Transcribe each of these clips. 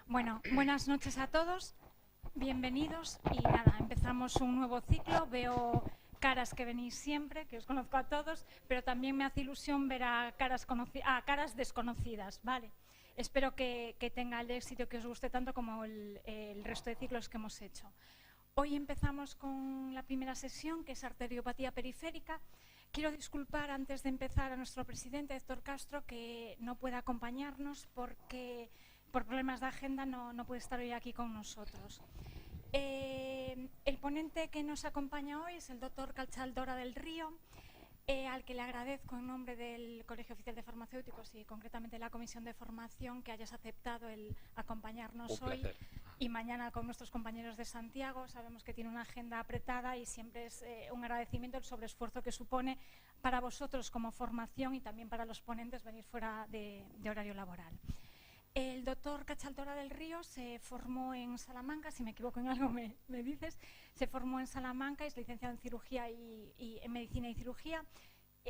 Bueno, buenas noches a todos, bienvenidos y nada, empezamos un nuevo ciclo. Veo caras que venís siempre, que os conozco a todos, pero también me hace ilusión ver a caras desconocidas, ¿vale? Espero que tenga el éxito que os guste tanto como el resto de ciclos que hemos hecho. Hoy empezamos con la primera sesión, que es arteriopatía periférica. Quiero disculpar antes de empezar a nuestro presidente, Héctor Castro, que no puede acompañarnos porque por problemas de agenda no puede estar hoy aquí con nosotros. El ponente que nos acompaña hoy es el doctor Cachaldora del Río, al que le agradezco en nombre del Colegio Oficial de Farmacéuticos y concretamente la Comisión de Formación que hayas aceptado el acompañarnos hoy y mañana con nuestros compañeros de Santiago. Sabemos que tiene una agenda apretada y siempre es un agradecimiento el sobreesfuerzo que supone para vosotros como formación y también para los ponentes venir fuera de horario laboral. El doctor Cachaldora del Río se formó en Salamanca, si me equivoco en algo me dices, se formó en Salamanca, es licenciado en cirugía y en medicina y cirugía.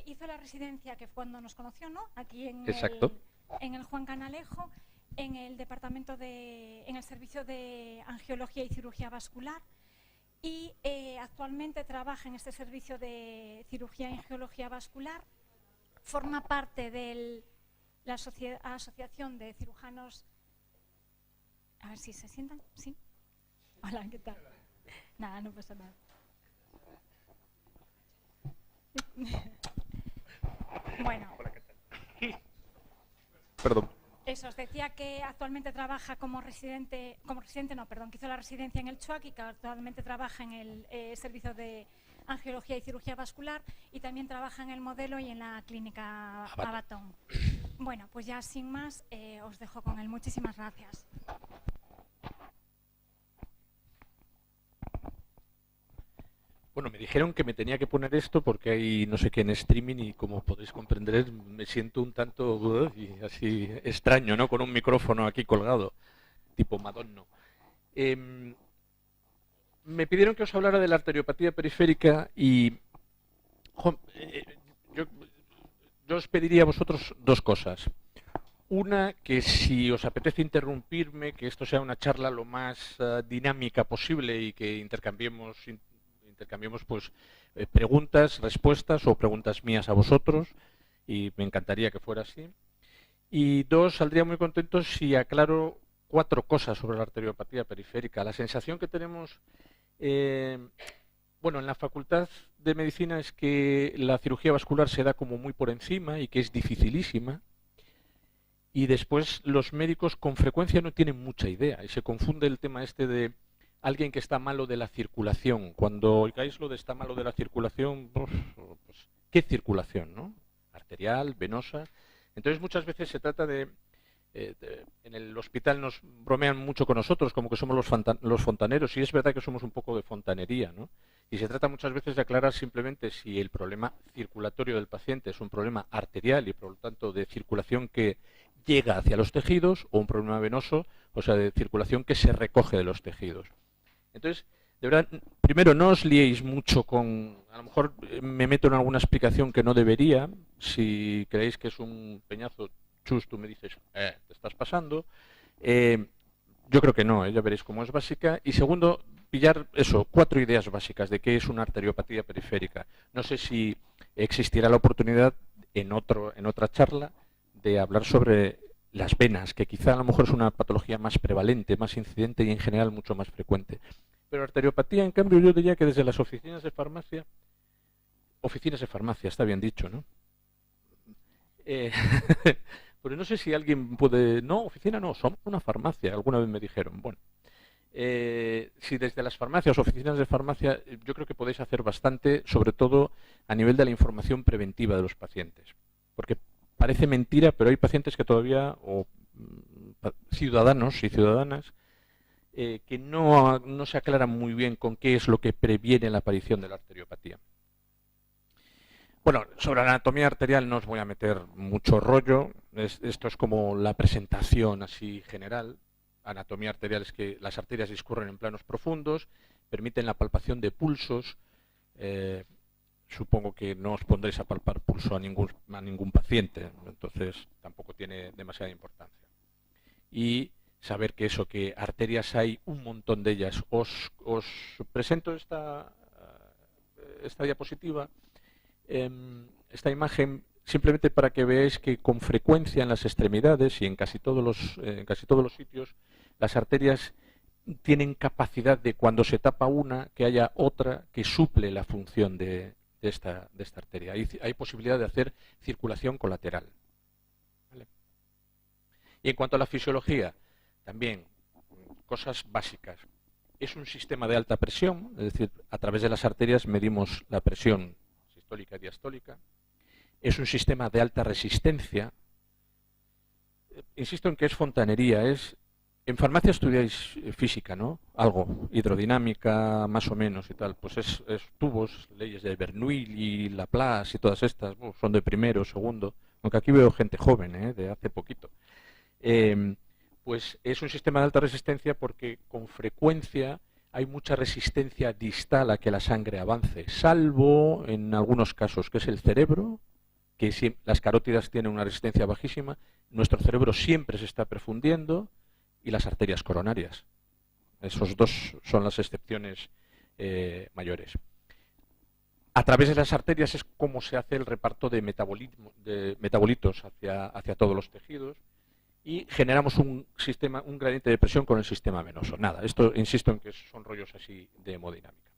Hizo la residencia que fue cuando nos conoció, ¿no? Aquí en el Juan Canalejo, en el departamento en el servicio de angiología y cirugía vascular y actualmente trabaja en este servicio de cirugía y angiología vascular. Forma parte de la Asociación de Cirujanos. A ver si se sientan. ¿Sí? Hola, ¿qué tal? Nada, no pasa nada. Bueno. Perdón. Eso, os decía que actualmente trabaja que hizo la residencia en el CHUAC y que actualmente trabaja en el servicio de angiología y cirugía vascular y también trabaja en el modelo y en la clínica Abatón. Bueno, pues ya sin más, os dejo con él. Muchísimas gracias. Bueno, me dijeron que me tenía que poner esto porque hay no sé qué en streaming y como podéis comprender me siento un tanto y así extraño, ¿no? Con un micrófono aquí colgado, tipo Madonna. Me pidieron que os hablara de la arteriopatía periférica y yo os pediría a vosotros dos cosas. Una, que si os apetece interrumpirme, que esto sea una charla lo más dinámica posible y que intercambiemos pues preguntas, respuestas o preguntas mías a vosotros y me encantaría que fuera así. Y dos, saldría muy contento si aclaro 4 cosas sobre la arteriopatía periférica. La sensación que tenemos bueno, en la Facultad de Medicina es que la cirugía vascular se da como muy por encima y que es dificilísima. Y después los médicos con frecuencia no tienen mucha idea y se confunde el tema este de alguien que está malo de la circulación. Cuando oigáis lo de está malo de la circulación, pues ¿qué circulación, no? Arterial, venosa. Entonces muchas veces se trata de en el hospital nos bromean mucho con nosotros, como que somos los fontaneros, y es verdad que somos un poco de fontanería, ¿no? Y se trata muchas veces de aclarar simplemente si el problema circulatorio del paciente es un problema arterial y por lo tanto de circulación que llega hacia los tejidos o un problema venoso, o sea, de circulación que se recoge de los tejidos. Entonces, de verdad, primero no os liéis mucho con... A lo mejor me meto en alguna explicación que no debería. Si creéis que es un peñazo, chus, tú me dices, te estás pasando. Yo creo que no, ya veréis cómo es básica. Y segundo, pillar 4 ideas básicas de qué es una arteriopatía periférica. No sé si existirá la oportunidad en otra charla de hablar sobre las venas, que quizá a lo mejor es una patología más prevalente, más incidente y en general mucho más frecuente. Pero arteriopatía, en cambio, yo diría que desde las oficinas de farmacia, está bien dicho, ¿no? Pero no sé si alguien puede... No, oficina no, somos una farmacia, alguna vez me dijeron. Bueno, si desde las farmacias o oficinas de farmacia, yo creo que podéis hacer bastante, sobre todo a nivel de la información preventiva de los pacientes. Porque parece mentira, pero hay pacientes que todavía, o ciudadanos y ciudadanas, que no se aclaran muy bien con qué es lo que previene la aparición de la arteriopatía. Bueno, sobre la anatomía arterial no os voy a meter mucho rollo. Esto es como la presentación así general. Anatomía arterial es que las arterias discurren en planos profundos, permiten la palpación de pulsos. Supongo que no os pondréis a palpar pulso a ningún paciente, entonces tampoco tiene demasiada importancia. Y saber que eso, que arterias hay un montón de ellas. Os presento esta diapositiva, esta imagen, simplemente para que veáis que con frecuencia en las extremidades y en casi todos los sitios, las arterias tienen capacidad de, cuando se tapa una, que haya otra que suple la función de esta arteria. Hay posibilidad de hacer circulación colateral. ¿Vale? Y en cuanto a la fisiología, también cosas básicas. Es un sistema de alta presión, es decir, a través de las arterias medimos la presión sistólica y diastólica. Es un sistema de alta resistencia. Insisto en que es fontanería. En farmacia estudiáis física, ¿no? Algo, hidrodinámica, más o menos y tal. Pues es tubos, leyes de Bernoulli y Laplace y todas estas, son de primero, segundo. Aunque aquí veo gente joven, de hace poquito. Pues es un sistema de alta resistencia porque con frecuencia hay mucha resistencia distal a que la sangre avance, salvo en algunos casos, que es el cerebro, que si las carótidas tienen una resistencia bajísima, nuestro cerebro siempre se está perfundiendo, y las arterias coronarias. Esos dos son las excepciones mayores. A través de las arterias es como se hace el reparto de metabolitos hacia todos los tejidos, y generamos un gradiente de presión con el sistema venoso. Nada, esto insisto en que son rollos así de hemodinámica.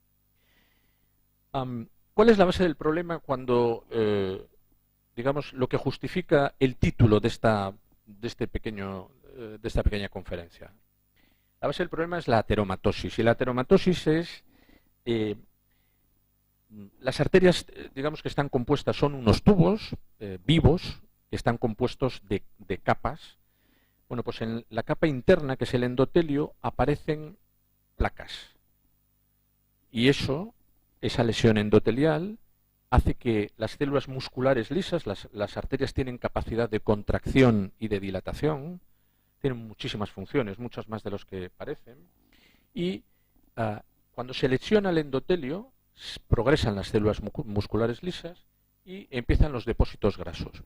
¿Cuál es la base del problema cuando, digamos, lo que justifica el título de esta pequeña conferencia? La base del problema es la ateromatosis, y la ateromatosis es las arterias, digamos, que están compuestas, son unos tubos vivos que están compuestos de capas. Bueno, pues en la capa interna, que es el endotelio, aparecen placas. Y esa lesión endotelial, hace que las células musculares lisas, las arterias tienen capacidad de contracción y de dilatación, tienen muchísimas funciones, muchas más de los que parecen, y cuando se lesiona el endotelio, progresan las células musculares lisas y empiezan los depósitos grasos.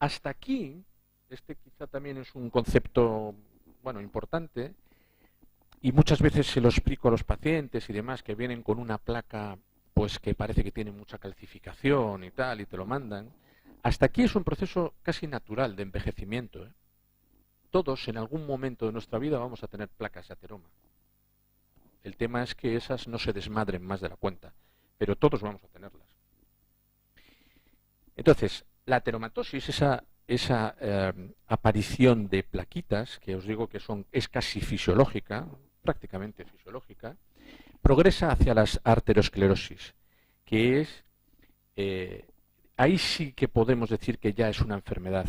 Hasta aquí, este quizá también es un concepto, importante, y muchas veces se lo explico a los pacientes y demás, que vienen con una placa pues que parece que tiene mucha calcificación y tal, y te lo mandan. Hasta aquí es un proceso casi natural de envejecimiento. Todos en algún momento de nuestra vida vamos a tener placas de ateroma. El tema es que esas no se desmadren más de la cuenta, pero todos vamos a tenerlas. Entonces, la ateromatosis, esa aparición de plaquitas, que os digo que es casi fisiológica, prácticamente fisiológica, progresa hacia las arteriosclerosis, que es, ahí sí que podemos decir que ya es una enfermedad.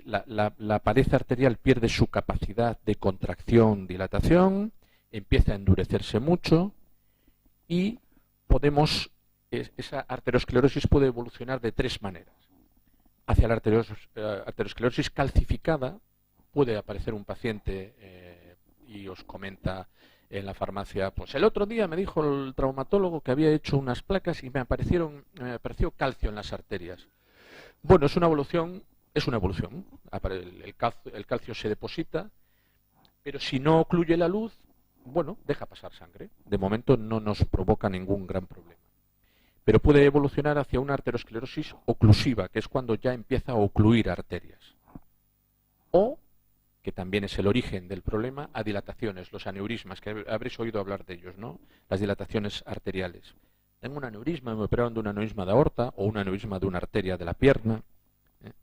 La pared arterial pierde su capacidad de contracción, dilatación, empieza a endurecerse mucho, y esa arteriosclerosis puede evolucionar de tres maneras. Hacia la arteriosclerosis calcificada puede aparecer un paciente y os comenta en la farmacia, pues el otro día me dijo el traumatólogo que había hecho unas placas y me apareció calcio en las arterias. Bueno, es una evolución. El calcio se deposita, pero si no ocluye la luz, deja pasar sangre. De momento no nos provoca ningún gran problema. Pero puede evolucionar hacia una arteriosclerosis oclusiva, que es cuando ya empieza a ocluir arterias. O, que también es el origen del problema, a dilataciones, los aneurismas, que habréis oído hablar de ellos, ¿no? Las dilataciones arteriales. Tengo un aneurisma, me operaron de un aneurisma de aorta o un aneurisma de una arteria de la pierna. ¿Vale?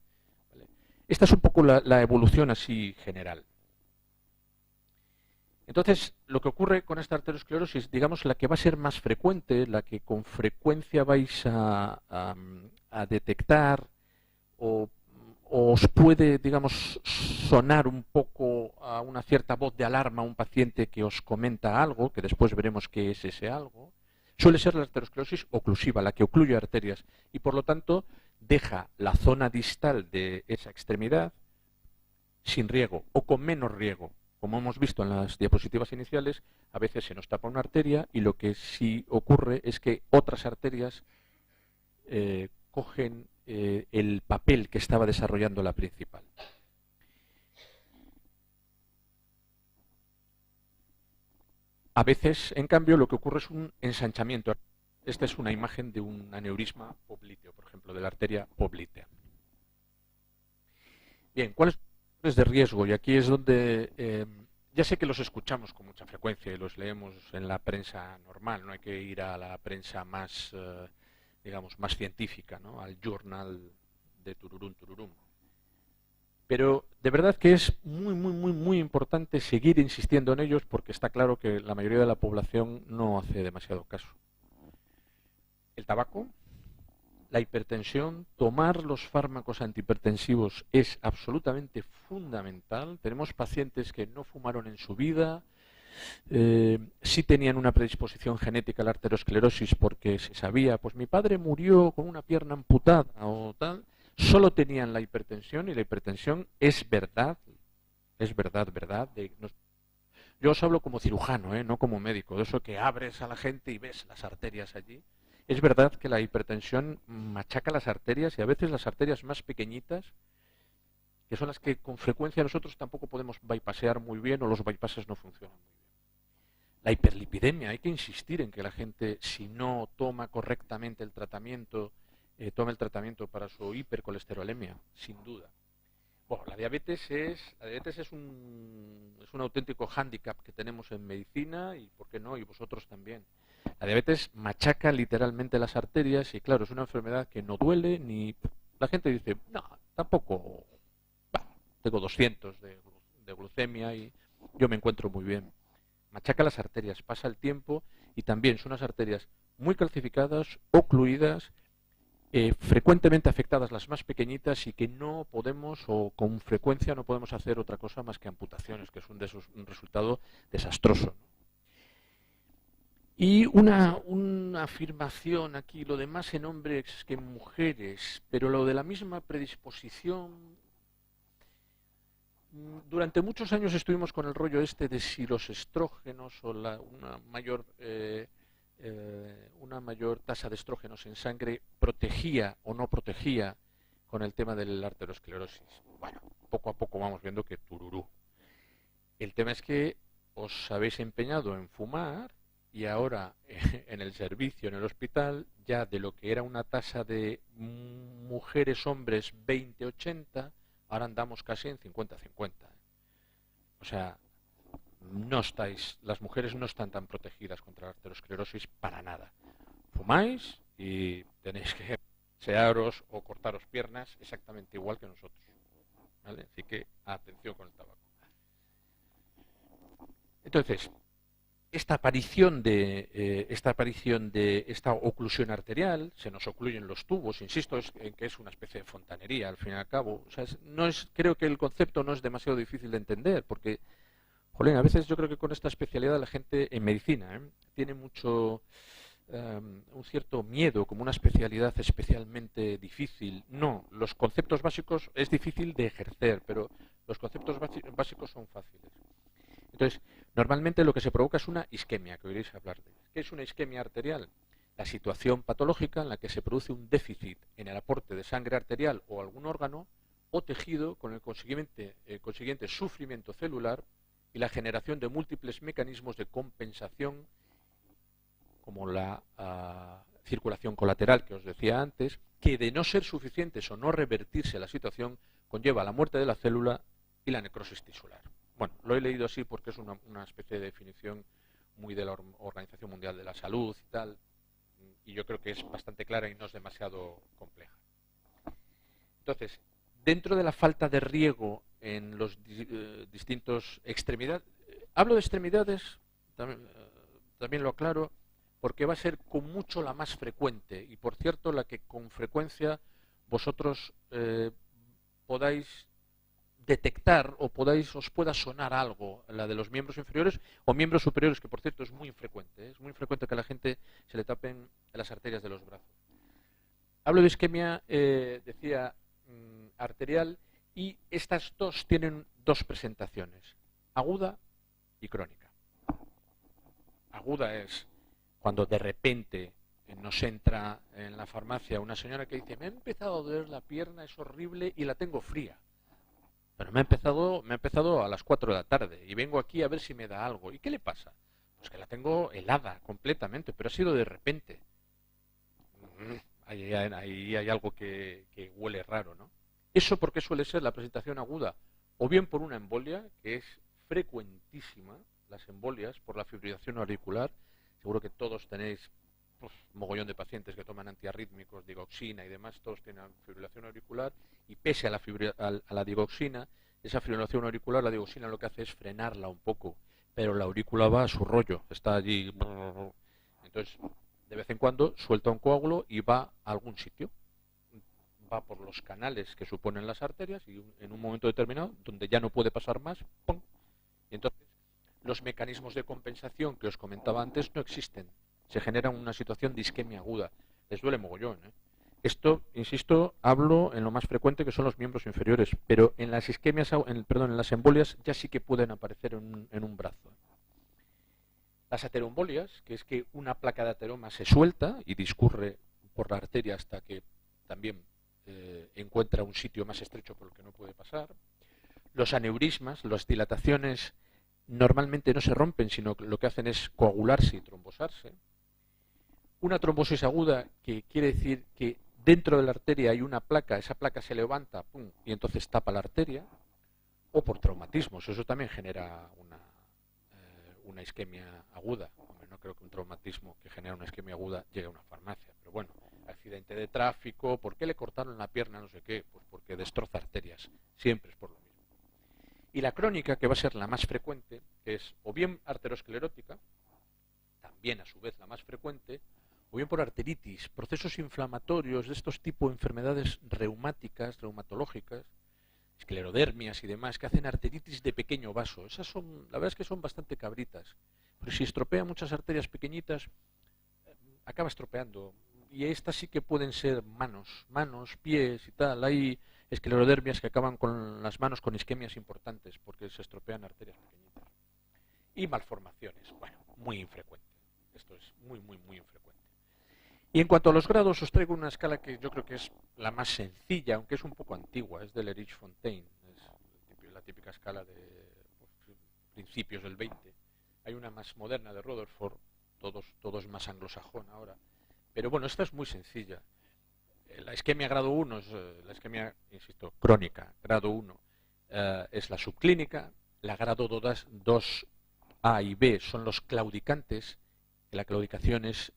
Esta es un poco la evolución así general. Entonces, lo que ocurre con esta arteriosclerosis, digamos, la que va a ser más frecuente, la que con frecuencia vais a detectar o os puede, digamos, sonar un poco a una cierta voz de alarma a un paciente que os comenta algo, que después veremos qué es ese algo, suele ser la arteriosclerosis oclusiva, la que ocluye arterias, y por lo tanto deja la zona distal de esa extremidad sin riego o con menos riego. Como hemos visto en las diapositivas iniciales, a veces se nos tapa una arteria y lo que sí ocurre es que otras arterias cogen el papel que estaba desarrollando la principal. A veces, en cambio, lo que ocurre es un ensanchamiento. Esta es una imagen de un aneurisma popliteo, por ejemplo, de la arteria poplitea. Bien, ¿cuáles son los factores de riesgo? Y aquí es donde ya sé que los escuchamos con mucha frecuencia y los leemos en la prensa normal, no hay que ir a la prensa más, digamos, más científica, ¿no? Al journal de tururum, tururum. Pero de verdad que es muy importante seguir insistiendo en ellos porque está claro que la mayoría de la población no hace demasiado caso. El tabaco, la hipertensión, tomar los fármacos antihipertensivos es absolutamente fundamental. Tenemos pacientes que no fumaron en su vida, sí tenían una predisposición genética a la arteriosclerosis porque se sabía, pues mi padre murió con una pierna amputada o tal. Solo tenían la hipertensión y la hipertensión es verdad. Yo os hablo como cirujano, no como médico, de eso que abres a la gente y ves las arterias allí. Es verdad que la hipertensión machaca las arterias y a veces las arterias más pequeñitas, que son las que con frecuencia nosotros tampoco podemos bypassear muy bien o los bypasses no funcionan muy bien. La hiperlipidemia, hay que insistir en que la gente, si no toma correctamente el tratamiento, tome el tratamiento para su hipercolesterolemia, sin duda. Bueno, la diabetes es un auténtico hándicap que tenemos en medicina y, ¿por qué no?, y vosotros también. La diabetes machaca literalmente las arterias y, claro, es una enfermedad que no duele ni... La gente dice, no, tampoco, tengo 200 de glucemia y yo me encuentro muy bien. Machaca las arterias, pasa el tiempo y también son unas arterias muy calcificadas, ocluidas, frecuentemente afectadas las más pequeñitas y que no podemos o con frecuencia no podemos hacer otra cosa más que amputaciones, que es un resultado desastroso, ¿no? Y una afirmación aquí, lo demás en hombres que en mujeres, pero lo de la misma predisposición. Durante muchos años estuvimos con el rollo este de si los estrógenos o una mayor tasa de estrógenos en sangre protegía o no protegía con el tema de la arteriosclerosis. Bueno, poco a poco vamos viendo que tururú. El tema es que os habéis empeñado en fumar y ahora en el servicio, en el hospital, ya de lo que era una tasa de mujeres-hombres 20-80, ahora andamos casi en 50-50. O sea, las mujeres no están tan protegidas contra la arteriosclerosis para nada. Fumáis y tenéis que searos o cortaros piernas exactamente igual que nosotros, ¿vale? Así que atención con el tabaco. Entonces, esta aparición de esta oclusión arterial, se nos ocluyen los tubos, insisto, en que es una especie de fontanería al fin y al cabo. O sea, creo que el concepto no es demasiado difícil de entender, porque, jolín, a veces yo creo que con esta especialidad la gente en medicina tiene mucho un cierto miedo, como una especialidad especialmente difícil. No, los conceptos básicos es difícil de ejercer, pero los conceptos básicos son fáciles. Entonces, normalmente lo que se provoca es una isquemia, que oiréis hablar de ella. ¿Qué es una isquemia arterial? La situación patológica en la que se produce un déficit en el aporte de sangre arterial o algún órgano o tejido con el consiguiente sufrimiento celular y la generación de múltiples mecanismos de compensación, como la circulación colateral que os decía antes, que de no ser suficientes o no revertirse la situación, conlleva la muerte de la célula y la necrosis tisular. Bueno, lo he leído así porque es una especie de definición muy de la Organización Mundial de la Salud y tal, y yo creo que es bastante clara y no es demasiado compleja. Entonces, dentro de la falta de riego en los distintos extremidades, hablo de extremidades, también lo aclaro, porque va a ser con mucho la más frecuente y, por cierto, la que con frecuencia vosotros podáis detectar o os pueda sonar algo, la de los miembros inferiores o miembros superiores, que por cierto es muy infrecuente, es muy frecuente que a la gente se le tapen las arterias de los brazos. Hablo de isquemia, decía, arterial, y estas dos tienen dos presentaciones, aguda y crónica. Aguda es cuando de repente nos entra en la farmacia una señora que dice, me ha empezado a doler la pierna, es horrible y la tengo fría. Pero me ha empezado a las 4 de la tarde y vengo aquí a ver si me da algo. ¿Y qué le pasa? Pues que la tengo helada completamente, pero ha sido de repente. Ahí hay algo que huele raro, ¿no? ¿Eso por qué suele ser la presentación aguda? O bien por una embolia, que es frecuentísima, las embolias por la fibrilación auricular. Seguro que todos tenéis mogollón de pacientes que toman antiarrítmicos, digoxina y demás, todos tienen fibrilación auricular, y pese a la digoxina, esa fibrilación auricular, la digoxina lo que hace es frenarla un poco, pero la aurícula va a su rollo, está allí. Entonces, de vez en cuando suelta un coágulo y va a algún sitio. Va por los canales que suponen las arterias y en un momento determinado, donde ya no puede pasar más, ¡pum! Y entonces los mecanismos de compensación que os comentaba antes no existen. Se genera una situación de isquemia aguda. Les duele mogollón, ¿eh? Esto, insisto, hablo en lo más frecuente, que son los miembros inferiores, pero en las isquemias, en las embolias ya sí que pueden aparecer en un brazo. Las ateroembolias, que es que una placa de ateroma se suelta y discurre por la arteria hasta que también encuentra un sitio más estrecho por el que no puede pasar. Los aneurismas, las dilataciones, normalmente no se rompen, sino que lo que hacen es coagularse y trombosarse. Una trombosis aguda, que quiere decir que dentro de la arteria hay una placa, esa placa se levanta, ¡pum!, y entonces tapa la arteria. O por traumatismos, eso también genera una isquemia aguda. Hombre, no creo que un traumatismo que genera una isquemia aguda llegue a una farmacia, pero bueno, accidente de tráfico, ¿por qué le cortaron la pierna? No sé qué, pues porque destroza arterias, siempre es por lo mismo. Y la crónica, que va a ser la más frecuente, que es o bien arteriosclerótica, también a su vez la más frecuente, o bien por arteritis, procesos inflamatorios de estos tipos de enfermedades reumáticas, reumatológicas, esclerodermias y demás, que hacen arteritis de pequeño vaso. Esas son, la verdad es que son bastante cabritas, pero si estropea muchas arterias pequeñitas, acaba estropeando. Y estas sí que pueden ser manos, pies y tal. Hay esclerodermias que acaban con las manos con isquemias importantes porque se estropean arterias pequeñitas. Y malformaciones, bueno, muy infrecuente. Esto es muy infrecuente. Y en cuanto a los grados, os traigo una escala que yo creo que es la más sencilla, aunque es un poco antigua, es de Lerich-Fontaine, es la típica escala de principios del 20. Hay una más moderna de Rutherford, todo es más anglosajón ahora. Pero bueno, esta es muy sencilla. La isquemia grado 1 es la isquemia, insisto, crónica, grado 1 es la subclínica, la grado 2A y B son los claudicantes, que la claudicación es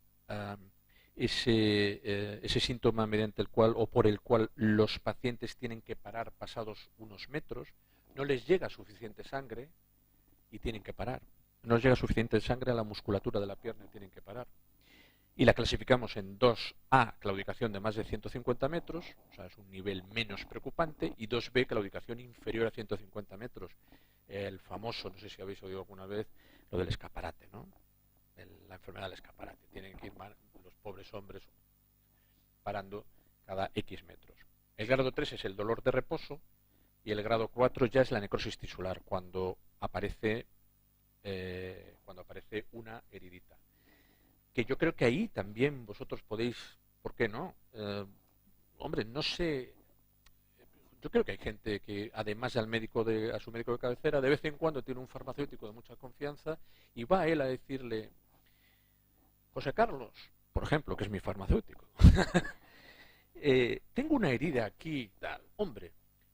ese síntoma mediante el cual o por el cual los pacientes tienen que parar pasados unos metros, no les llega suficiente sangre y tienen que parar. No les llega suficiente sangre a la musculatura de la pierna y tienen que parar. Y la clasificamos en 2A, claudicación de más de 150 metros, o sea, es un nivel menos preocupante, y 2B, claudicación inferior a 150 metros. El famoso, no sé si habéis oído alguna vez, lo del escaparate, ¿no? La enfermedad del escaparate. Tienen que ir los pobres hombres parando cada X metros. El grado 3 es el dolor de reposo, y el grado 4 ya es la necrosis tisular, cuando aparece una heridita. Que yo creo que ahí también vosotros podéis, ¿por qué no? Hombre, no sé, yo creo que hay gente que además a su médico de cabecera, de vez en cuando tiene un farmacéutico de mucha confianza y va a él a decirle, José Carlos, por ejemplo, que es mi farmacéutico, tengo una herida aquí, tal. Hombre,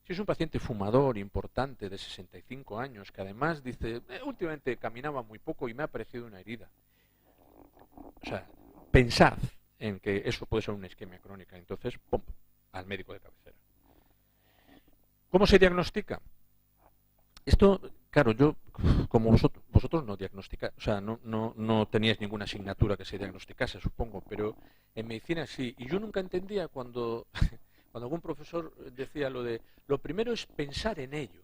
si es un paciente fumador importante de 65 años, que además dice, últimamente caminaba muy poco y me ha aparecido una herida. O sea, pensad en que eso puede ser una isquemia crónica. Entonces, ¡pum!, al médico de cabecera. ¿Cómo se diagnostica? Esto, claro, yo, como vosotros no diagnosticáis, o sea, no teníais ninguna asignatura que se diagnosticase, supongo, pero en medicina sí. Y yo nunca entendía cuando algún profesor decía lo primero es pensar en ello.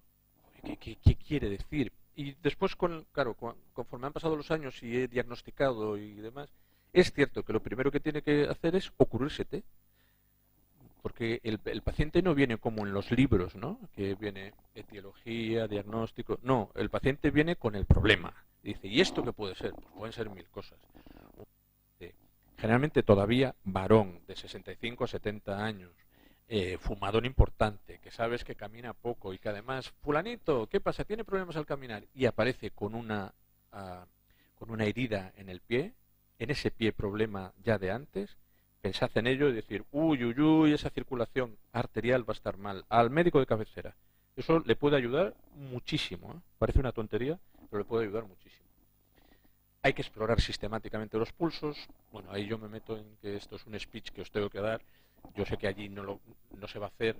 ¿Qué quiere decir? Y después, conforme han pasado los años y he diagnosticado y demás, es cierto que lo primero que tiene que hacer es ocurrírsete. Porque el paciente no viene como en los libros, ¿no? Que viene etiología, diagnóstico. No, el paciente viene con el problema. Dice, ¿y esto qué puede ser? Pues pueden ser mil cosas. Generalmente todavía varón de 65 a 70 años, fumador importante, que sabes que camina poco y que además, fulanito, ¿qué pasa? ¿Tiene problemas al caminar? Y aparece con con una herida en el pie, en ese pie problema ya de antes, pensad en ello y decir, uy, uy, uy, esa circulación arterial va a estar mal. Al médico de cabecera. Eso le puede ayudar muchísimo, ¿eh? Parece una tontería, pero le puede ayudar muchísimo. Hay que explorar sistemáticamente los pulsos. Bueno, ahí yo me meto en que esto es un speech que os tengo que dar. Yo sé que allí no se va a hacer.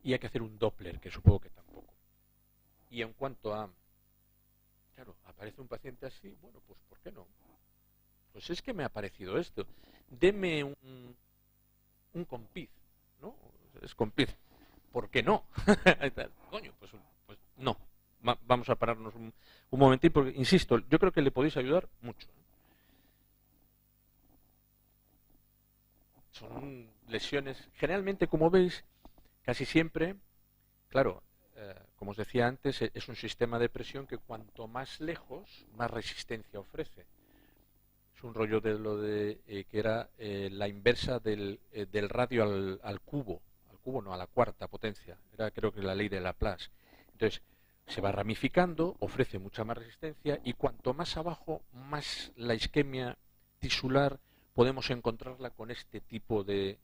Y hay que hacer un Doppler, que supongo que tampoco. Y en cuanto a, claro, aparece un paciente así, bueno, pues ¿por qué no? Pues es que me ha parecido esto. Deme un Compiz, ¿no? Es Compiz. ¿Por qué no? Coño, pues no. Vamos a pararnos un momentín, porque, insisto, yo creo que le podéis ayudar mucho. Son lesiones, generalmente, como veis, casi siempre, claro, como os decía antes, es un sistema de presión que cuanto más lejos, más resistencia ofrece. Es un rollo de lo de que era la inversa del radio al cubo. Al cubo no, a la cuarta potencia. Era, creo que, la ley de Laplace. Entonces, se va ramificando, ofrece mucha más resistencia y cuanto más abajo, más la isquemia tisular podemos encontrarla con este tipo de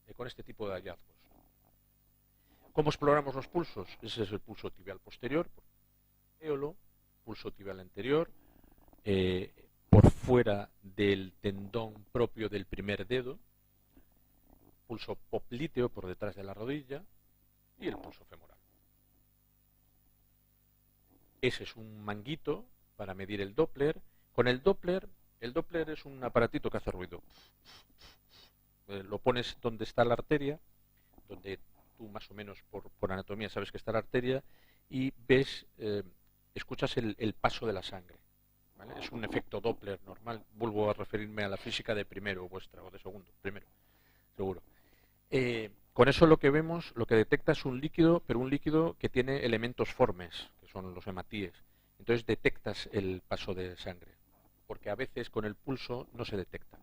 hallazgos. ¿Cómo exploramos los pulsos? Ese es el pulso tibial posterior, éolo, pulso tibial anterior, por fuera del tendón propio del primer dedo, pulso popliteo por detrás de la rodilla y el pulso femoral. Ese es un manguito para medir el Doppler. Con el Doppler es un aparatito que hace ruido. Lo pones donde está la arteria, donde tú más o menos por anatomía sabes que está la arteria, y ves, escuchas el paso de la sangre. ¿Vale? Es un efecto Doppler normal. Vuelvo a referirme a la física de primero vuestra, o de segundo, primero, seguro. Con eso lo que vemos, lo que detecta es un líquido, pero un líquido que tiene elementos formes, que son los hematíes. Entonces detectas el paso de sangre, porque a veces con el pulso no se detecta.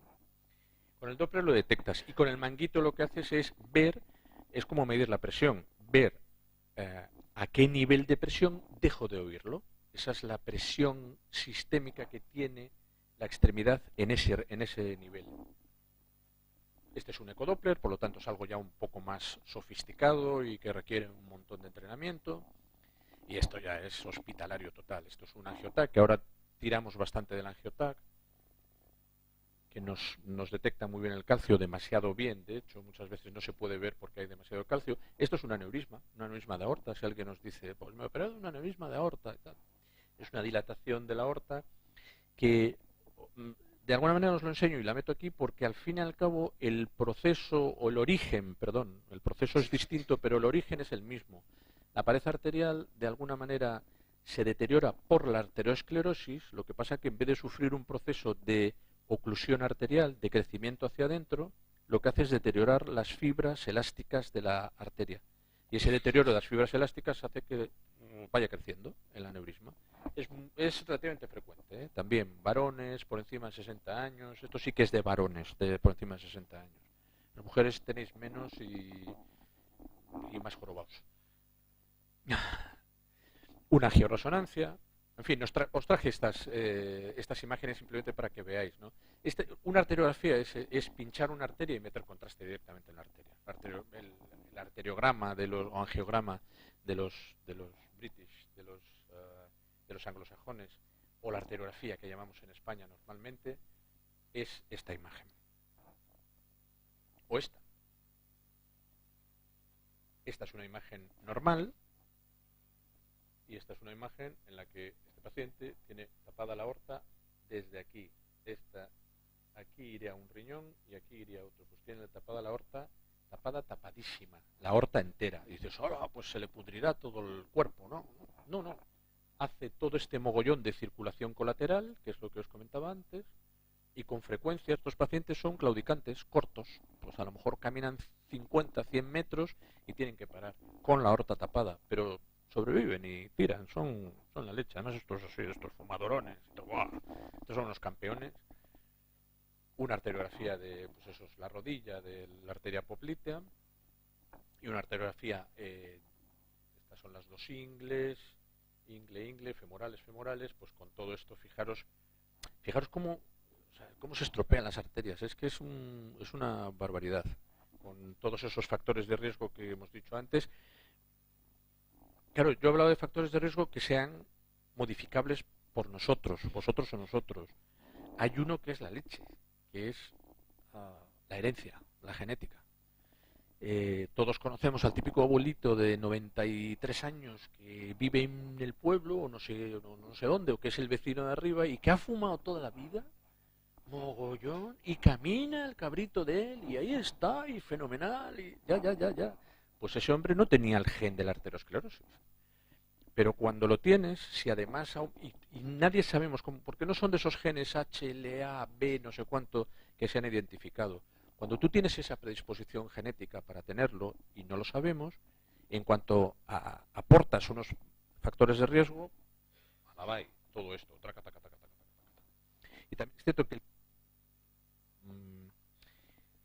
Con el Doppler lo detectas, y con el manguito lo que haces es ver, es como medir la presión, ver a qué nivel de presión dejo de oírlo. Esa es la presión sistémica que tiene la extremidad en ese nivel. Este es un ecodoppler, por lo tanto es algo ya un poco más sofisticado y que requiere un montón de entrenamiento. Y esto ya es hospitalario total. Esto es un angiotac, que ahora tiramos bastante del angiotac, que nos detecta muy bien el calcio, demasiado bien, de hecho, muchas veces no se puede ver porque hay demasiado calcio. Esto es un aneurisma de aorta. Si alguien nos dice, pues me he operado un aneurisma de aorta y tal. Es una dilatación de la aorta que de alguna manera os lo enseño y la meto aquí porque al fin y al cabo el proceso, o el origen, perdón, el proceso es distinto, pero el origen es el mismo. La pared arterial de alguna manera se deteriora por la arteriosclerosis, lo que pasa que en vez de sufrir un proceso de oclusión arterial, de crecimiento hacia adentro, lo que hace es deteriorar las fibras elásticas de la arteria. Y ese deterioro de las fibras elásticas hace que vaya creciendo el aneurisma. Es relativamente frecuente, ¿eh? También varones por encima de 60 años. Esto sí que es de varones, por encima de 60 años. Las mujeres tenéis menos y más jorobados. Una angioresonancia. En fin, os traje estas imágenes simplemente para que veáis, ¿no? Una arteriografía es pinchar una arteria y meter contraste directamente en la arteria. El arteriograma o angiograma de los british, de los anglosajones, o la arteriografía que llamamos en España normalmente, es esta imagen. O esta. Esta es una imagen normal. Y esta es una imagen en la que este paciente tiene tapada la aorta desde aquí. Aquí iría un riñón y aquí iría otro. Pues tiene tapada la aorta, tapadísima. La aorta entera. Y dices, ahora pues se le pudrirá todo el cuerpo, ¿no? No. Hace todo este mogollón de circulación colateral, que es lo que os comentaba antes, y con frecuencia estos pacientes son claudicantes, cortos. Pues a lo mejor caminan 50, 100 metros y tienen que parar con la aorta tapada, pero sobreviven y tiran, son la leche. Además estos fumadorones, estos son los campeones. Una arteriografía de, pues eso es la rodilla, de la arteria poplitea, y una arteriografía, estas son las dos ingle, femorales, pues con todo esto, fijaros Fijaros cómo, o sea, cómo se estropean las arterias. Es que es una barbaridad. Con todos esos factores de riesgo que hemos dicho antes. Claro, yo he hablado de factores de riesgo que sean modificables por nosotros, vosotros o nosotros. Hay uno que es la leche, que es la herencia, la genética. Todos conocemos al típico abuelito de 93 años que vive en el pueblo o no sé dónde, o que es el vecino de arriba y que ha fumado toda la vida, mogollón, y camina el cabrito de él y ahí está, y fenomenal, y ya. Pues ese hombre no tenía el gen de la arteriosclerosis. Pero cuando lo tienes, si además, y nadie sabemos cómo, porque no son de esos genes HLA, B, no sé cuánto, que se han identificado. Cuando tú tienes esa predisposición genética para tenerlo y no lo sabemos, en cuanto aportas unos factores de riesgo, alabay, todo esto, traca, taca, taca, taca, taca. Y también es cierto que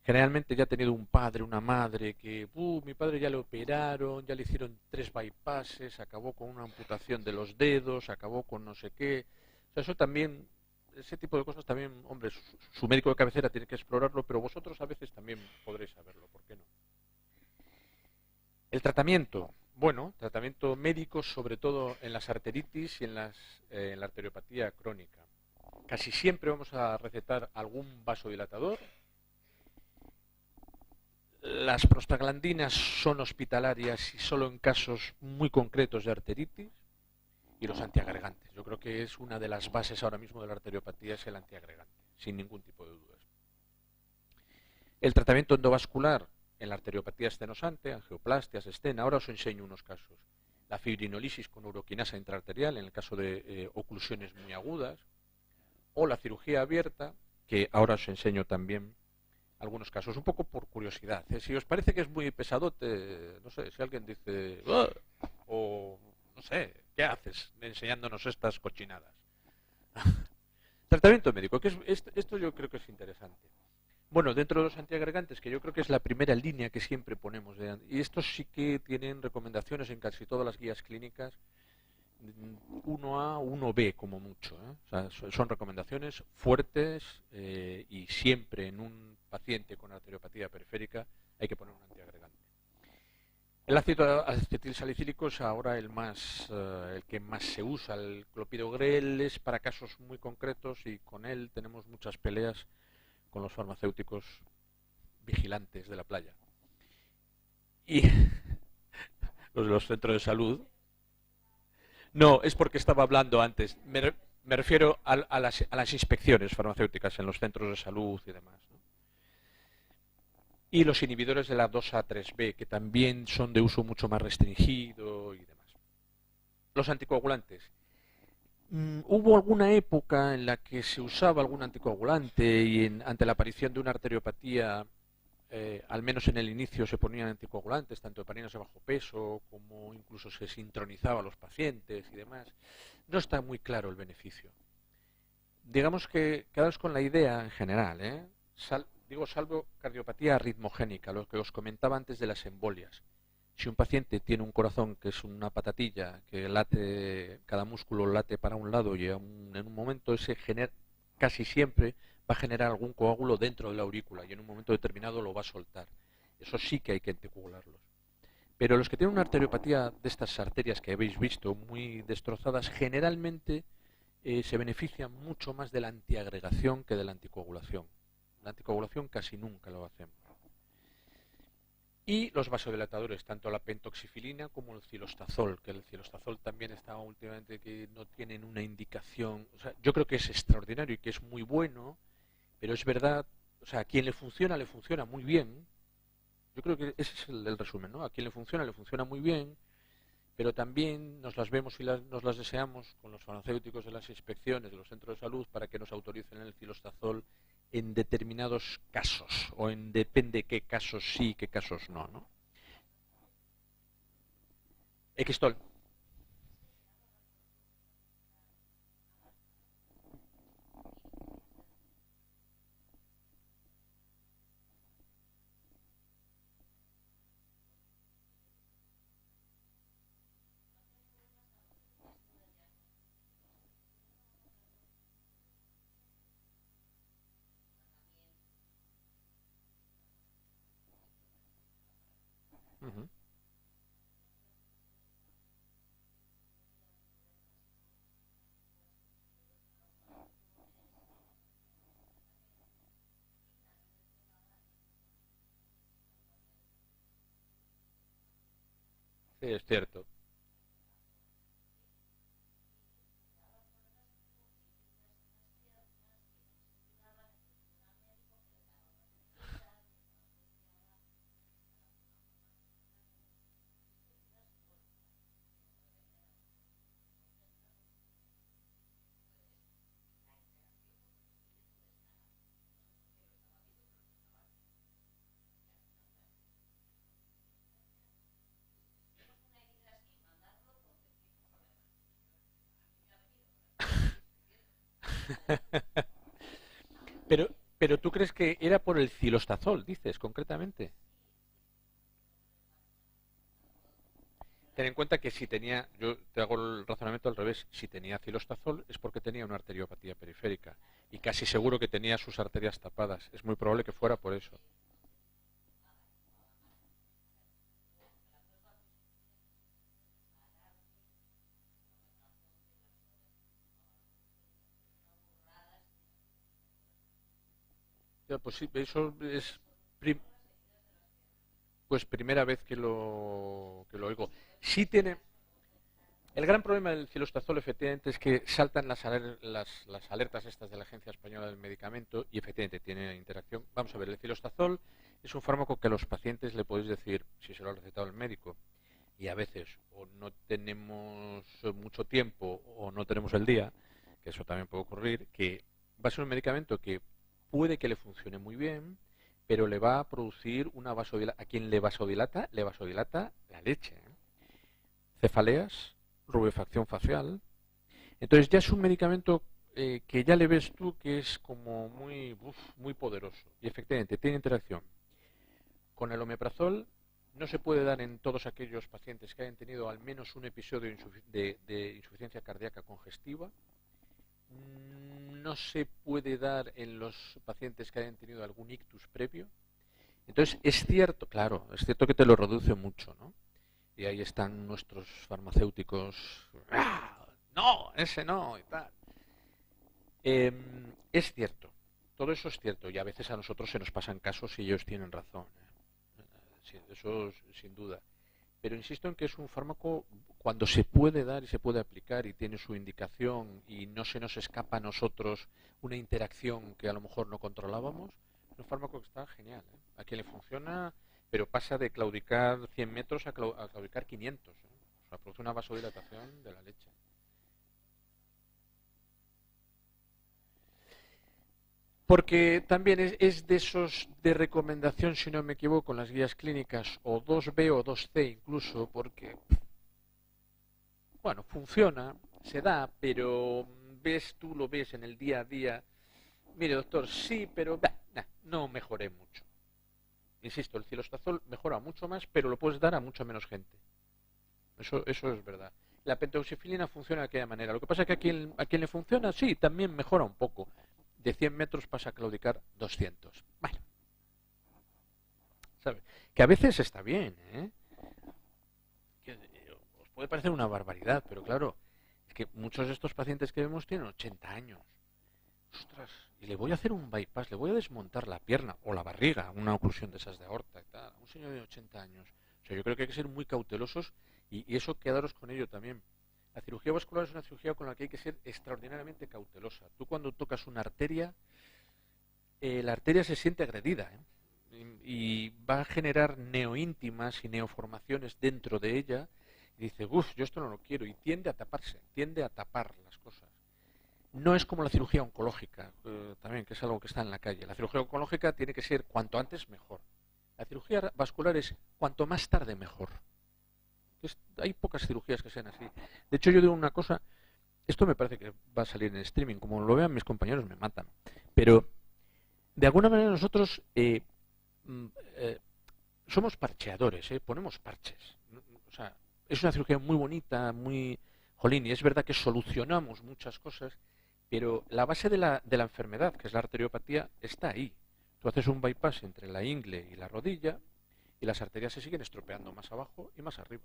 generalmente ya ha tenido un padre, una madre, que mi padre ya le operaron, ya le hicieron 3 bypasses, acabó con una amputación de los dedos, acabó con no sé qué. O sea, eso también, ese tipo de cosas también, hombre, su médico de cabecera tiene que explorarlo, pero vosotros a veces también podréis saberlo, ¿por qué no? El tratamiento, bueno, tratamiento médico sobre todo en las arteritis y en la arteriopatía crónica. Casi siempre vamos a recetar algún vasodilatador. Las prostaglandinas son hospitalarias y solo en casos muy concretos de arteritis, y los antiagregantes. Yo creo que es una de las bases ahora mismo de la arteriopatía, es el antiagregante, sin ningún tipo de dudas. El tratamiento endovascular en la arteriopatía estenosante, angioplastias, estén, ahora os enseño unos casos. La fibrinolisis con uroquinasa intraarterial en el caso de oclusiones muy agudas, o la cirugía abierta, que ahora os enseño también algunos casos, un poco por curiosidad. Si os parece que es muy pesadote, no sé, si alguien dice, ¡oh! O no sé, ¿qué haces enseñándonos estas cochinadas? Tratamiento médico, que esto yo creo que es interesante. Bueno, dentro de los antiagregantes, que yo creo que es la primera línea que siempre ponemos, y estos sí que tienen recomendaciones en casi todas las guías clínicas, 1A, 1B como mucho, ¿eh? O sea, son recomendaciones fuertes y siempre en un paciente con arteriopatía periférica hay que poner un antiagregante. El ácido acetilsalicílico es ahora el que más se usa. El clopidogrel es para casos muy concretos y con él tenemos muchas peleas con los farmacéuticos vigilantes de la playa. Y los de los centros de salud. No, es porque estaba hablando antes. Me refiero a las inspecciones farmacéuticas en los centros de salud y demás, ¿no? Y los inhibidores de la 2A3B, que también son de uso mucho más restringido y demás. Los anticoagulantes. Hubo alguna época en la que se usaba algún anticoagulante y ante la aparición de una arteriopatía, al menos en el inicio se ponían anticoagulantes, tanto heparinas de bajo peso como incluso se sincronizaba a los pacientes y demás. No está muy claro el beneficio. Digamos que quedaos con la idea en general, salvo cardiopatía arritmogénica, lo que os comentaba antes de las embolias. Si un paciente tiene un corazón que es una patatilla, que late, cada músculo late para un lado y en un momento casi siempre va a generar algún coágulo dentro de la aurícula y en un momento determinado lo va a soltar. Eso sí que hay que anticoagularlos. Pero los que tienen una arteriopatía de estas arterias que habéis visto muy destrozadas, generalmente se benefician mucho más de la antiagregación que de la anticoagulación. La anticoagulación casi nunca lo hacemos. Y los vasodilatadores, tanto la pentoxifilina como el cilostazol, que el cilostazol también está últimamente que no tienen una indicación. O sea, yo creo que es extraordinario y que es muy bueno, pero es verdad, o sea, a quien le funciona muy bien. Yo creo que ese es el resumen, ¿no? A quien le funciona muy bien, pero también nos las vemos y nos las deseamos con los farmacéuticos de las inspecciones de los centros de salud para que nos autoricen el cilostazol en determinados casos, o en depende qué casos sí y qué casos no, ¿no? Xtol. Ujú. Sí, es cierto. Pero, pero tú crees que era por el cilostazol, dices, concretamente. Ten en cuenta que si tenía, yo te hago el razonamiento al revés, si tenía cilostazol es porque tenía una arteriopatía periférica y casi seguro que tenía sus arterias tapadas. Es muy probable que fuera por eso. Ya, pues sí, eso es prim- pues primera vez que lo oigo. Sí tiene, el gran problema del cilostazol efectivamente es que saltan las alertas estas de la Agencia Española del Medicamento y efectivamente tiene interacción. Vamos a ver, el cilostazol es un fármaco que a los pacientes le podéis decir, si se lo ha recetado el médico, y a veces o no tenemos mucho tiempo o no tenemos el día, que eso también puede ocurrir, que va a ser un medicamento que puede que le funcione muy bien, pero le va a producir una vasodilatación. A quien le vasodilata la leche, ¿eh? Cefaleas, rubefacción facial. Entonces ya es un medicamento que ya le ves tú que es como muy poderoso. Y efectivamente tiene interacción con el omeprazol. No se puede dar en todos aquellos pacientes que hayan tenido al menos un episodio de insuficiencia cardíaca congestiva. No se puede dar en los pacientes que hayan tenido algún ictus previo. Entonces es cierto, claro, es cierto que te lo reduce mucho, ¿no? Y ahí están nuestros farmacéuticos. ¡Ah! No, ese no, y tal. Es cierto, todo eso es cierto, y a veces a nosotros se nos pasan casos y ellos tienen razón. Sí, eso sin duda. Pero insisto en que es un fármaco cuando se puede dar y se puede aplicar y tiene su indicación y no se nos escapa a nosotros una interacción que a lo mejor no controlábamos, es un fármaco que está genial, ¿eh? A quien le funciona, pero pasa de claudicar 100 metros a claudicar 500, ¿eh? O sea, produce una vasodilatación de la leche. Porque también es de esos de recomendación, si no me equivoco, en las guías clínicas, o 2B o 2C incluso, porque, bueno, funciona, se da, pero tú lo ves en el día a día. Mire, doctor, sí, pero no mejoré mucho. Insisto, el cilostazol mejora mucho más, pero lo puedes dar a mucha menos gente. Eso es verdad. La pentoxifilina funciona de aquella manera. Lo que pasa es que a quien le funciona, sí, también mejora un poco. De 100 metros pasa a claudicar 200. Bueno, ¿sabe? Que a veces está bien, ¿eh? Que, os puede parecer una barbaridad, pero claro, es que muchos de estos pacientes que vemos tienen 80 años. Ostras, y le voy a hacer un bypass, le voy a desmontar la pierna o la barriga, una oclusión de esas de aorta y tal. Un señor de 80 años. O sea, yo creo que hay que ser muy cautelosos y eso quedaros con ello también. La cirugía vascular es una cirugía con la que hay que ser extraordinariamente cautelosa. Tú cuando tocas una arteria, la arteria se siente agredida, ¿eh? Y va a generar neoíntimas y neoformaciones dentro de ella. Y dice, uff, yo esto no lo quiero. Y tiende a taparse, tiende a tapar las cosas. No es como la cirugía oncológica, también, que es algo que está en la calle. La cirugía oncológica tiene que ser cuanto antes mejor. La cirugía vascular es cuanto más tarde mejor. Hay pocas cirugías que sean así. De hecho, yo digo una cosa, esto me parece que va a salir en streaming, como lo vean mis compañeros me matan. Pero, de alguna manera nosotros mm, eh, somos parcheadores, ponemos parches. O sea, es una cirugía muy bonita, muy... Jolín, y es verdad que solucionamos muchas cosas, pero la base de la enfermedad, que es la arteriopatía, está ahí. Tú haces un bypass entre la ingle y la rodilla y las arterias se siguen estropeando más abajo y más arriba,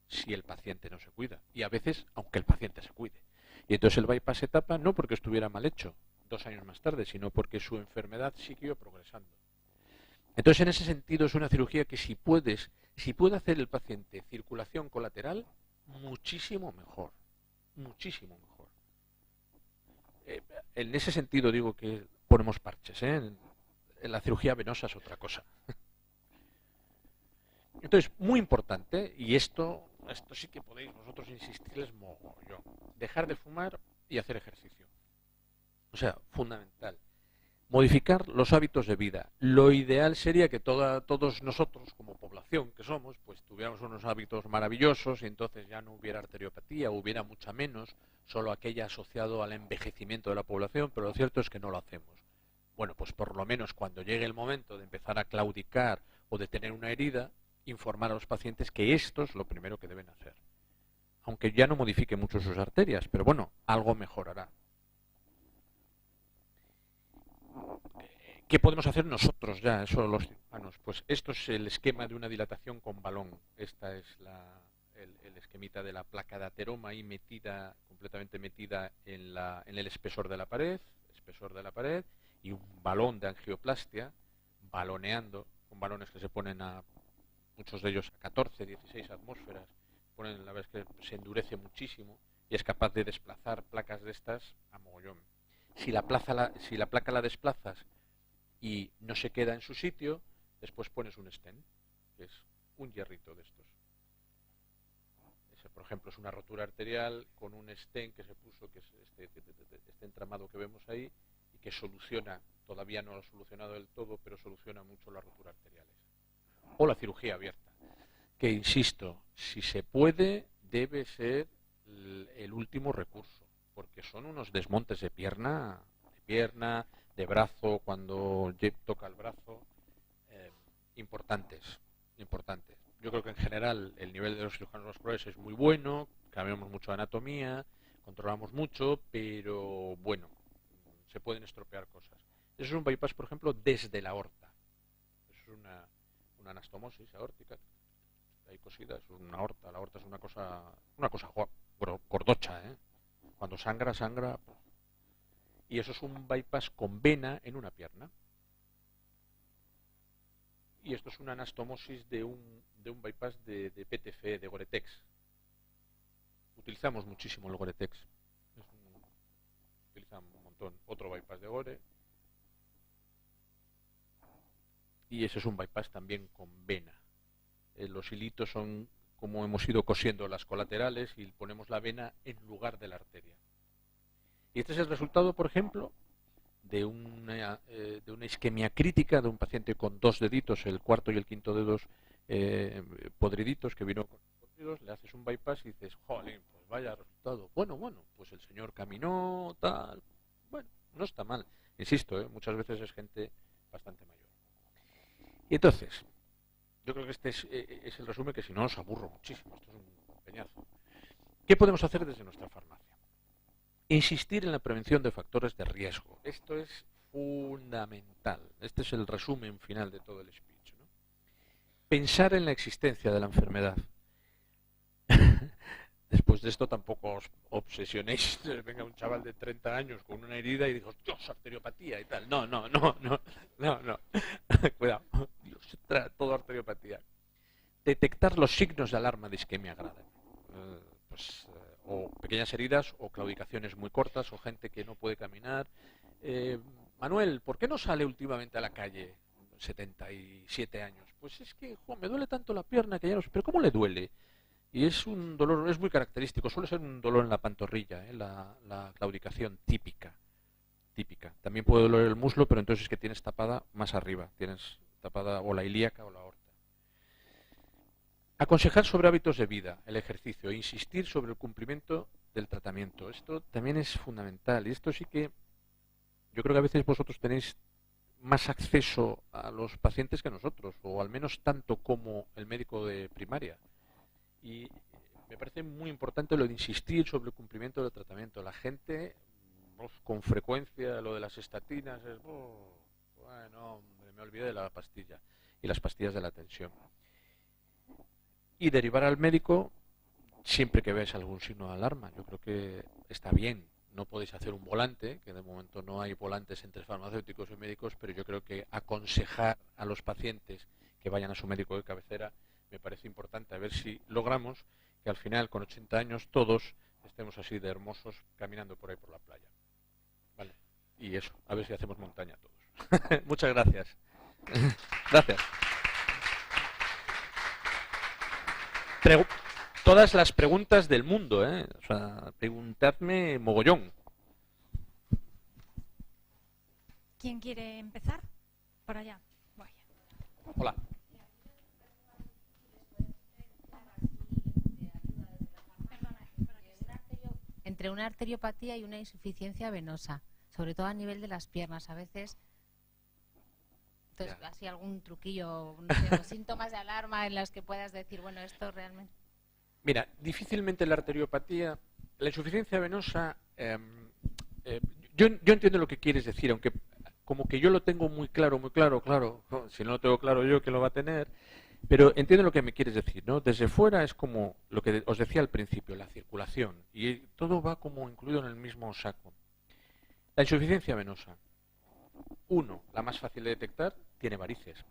si el paciente no se cuida. Y a veces, aunque el paciente se cuide. Y entonces el bypass se tapa no porque estuviera mal hecho 2 años más tarde, sino porque su enfermedad siguió progresando. Entonces, en ese sentido, es una cirugía que si puede hacer el paciente circulación colateral, muchísimo mejor. Muchísimo mejor. En ese sentido digo que ponemos parches, ¿eh? En la cirugía venosa es otra cosa. Entonces, muy importante, y esto sí que podéis vosotros insistirles mogollón, dejar de fumar y hacer ejercicio. O sea, fundamental. Modificar los hábitos de vida. Lo ideal sería que todos nosotros, como población que somos, pues tuviéramos unos hábitos maravillosos y entonces ya no hubiera arteriopatía, hubiera mucha menos, solo aquella asociado al envejecimiento de la población, pero lo cierto es que no lo hacemos. Bueno, pues por lo menos cuando llegue el momento de empezar a claudicar o de tener una herida, informar a los pacientes que esto es lo primero que deben hacer. Aunque ya no modifique mucho sus arterias, pero bueno, algo mejorará. ¿Qué podemos hacer nosotros ya, eso los cirujanos? Pues esto es el esquema de una dilatación con balón. Esta es el esquemita de la placa de ateroma ahí completamente metida en el espesor de la pared, y un balón de angioplastia baloneando, con balones que se ponen a muchos de ellos a 14, 16 atmósferas. La verdad es que se endurece muchísimo y es capaz de desplazar placas de estas a mogollón. Si la placa la desplazas y no se queda en su sitio, después pones un stent, que es un hierrito de estos. Ese, por ejemplo, es una rotura arterial con un stent que se puso, que es este entramado que vemos ahí, y que soluciona, todavía no lo ha solucionado del todo, pero soluciona mucho las roturas arteriales. O la cirugía abierta, que insisto, si se puede, debe ser el último recurso, porque son unos desmontes de pierna, de brazo, cuando toca el brazo, importantes. Yo creo que en general el nivel de los cirujanos vasculares es muy bueno, cambiamos mucho de anatomía, controlamos mucho, pero bueno, se pueden estropear cosas. Eso es un bypass, por ejemplo, desde la aorta. Es una anastomosis aórtica, hay cosida, es una aorta. La aorta es una cosa gordocha, ¿eh? Cuando sangra. Y eso es un bypass con vena en una pierna. Y esto es una anastomosis de un bypass de PTFE, de Gore-Tex. Utilizamos muchísimo el Gore-Tex. Utilizamos un montón. Otro bypass de Gore. Y ese es un bypass también con vena. Los hilitos son como hemos ido cosiendo las colaterales y ponemos la vena en lugar de la arteria. Y este es el resultado, por ejemplo, de una isquemia crítica de un paciente con 2 deditos, el cuarto y el quinto dedos podriditos, que vino con podridos. Le haces un bypass y dices, jolín, pues vaya resultado. Bueno, pues el señor caminó, tal. Bueno, no está mal. Insisto, muchas veces es gente bastante mayor. Y entonces, yo creo que este es el resumen, que si no os aburro muchísimo. Esto es un peñazo. ¿Qué podemos hacer desde nuestra farmacia? Insistir en la prevención de factores de riesgo. Esto es fundamental. Este es el resumen final de todo el speech, ¿no? Pensar en la existencia de la enfermedad. Después de esto tampoco os obsesionéis. Venga un chaval de 30 años con una herida y digo, Dios, arteriopatía y tal. No. Cuidado. Dios, todo arteriopatía. Detectar los signos de alarma de isquemia grave. O pequeñas heridas o claudicaciones muy cortas o gente que no puede caminar. Manuel, ¿por qué no sale últimamente a la calle? 77 años. Pues es que me duele tanto la pierna que ya no sé. ¿Pero cómo le duele? Y es un dolor, es muy característico. Suele ser un dolor en la pantorrilla, la claudicación típica. También puede doler el muslo, pero entonces es que tienes tapada más arriba. Tienes tapada o la ilíaca o la aorta. Aconsejar sobre hábitos de vida, el ejercicio, e insistir sobre el cumplimiento del tratamiento. Esto también es fundamental. Y esto sí que yo creo que a veces vosotros tenéis más acceso a los pacientes que nosotros, o al menos tanto como el médico de primaria. Y me parece muy importante lo de insistir sobre el cumplimiento del tratamiento. La gente, con frecuencia, lo de las estatinas es, bueno, hombre, me olvidé de la pastilla. Y las pastillas de la tensión. y derivar al médico siempre que veas algún signo de alarma. Yo creo que está bien. No podéis hacer un volante, que de momento no hay volantes entre farmacéuticos y médicos, pero yo creo que aconsejar a los pacientes que vayan a su médico de cabecera me parece importante, a ver si logramos que al final, con 80 años, todos estemos así de hermosos caminando por ahí por la playa. ¿Vale? Y eso, a ver si hacemos montaña todos. Muchas gracias. Gracias. Todas las preguntas del mundo, ¿eh? O sea, preguntadme mogollón. ¿Quién quiere empezar? Por allá. Voy. Hola. Entre una arteriopatía y una insuficiencia venosa, sobre todo a nivel de las piernas, a veces. Entonces, así algún truquillo, no sé, síntomas de alarma en las que puedas decir, bueno, esto realmente... Mira, difícilmente la arteriopatía, la insuficiencia venosa, yo entiendo lo que quieres decir, aunque como que yo lo tengo muy claro, claro, si no lo tengo claro yo, ¿quién lo va a tener? Pero entiendo lo que me quieres decir, ¿no? Desde fuera es como lo que os decía al principio, la circulación, y todo va como incluido en el mismo saco. La insuficiencia venosa, uno, la más fácil de detectar, tiene varices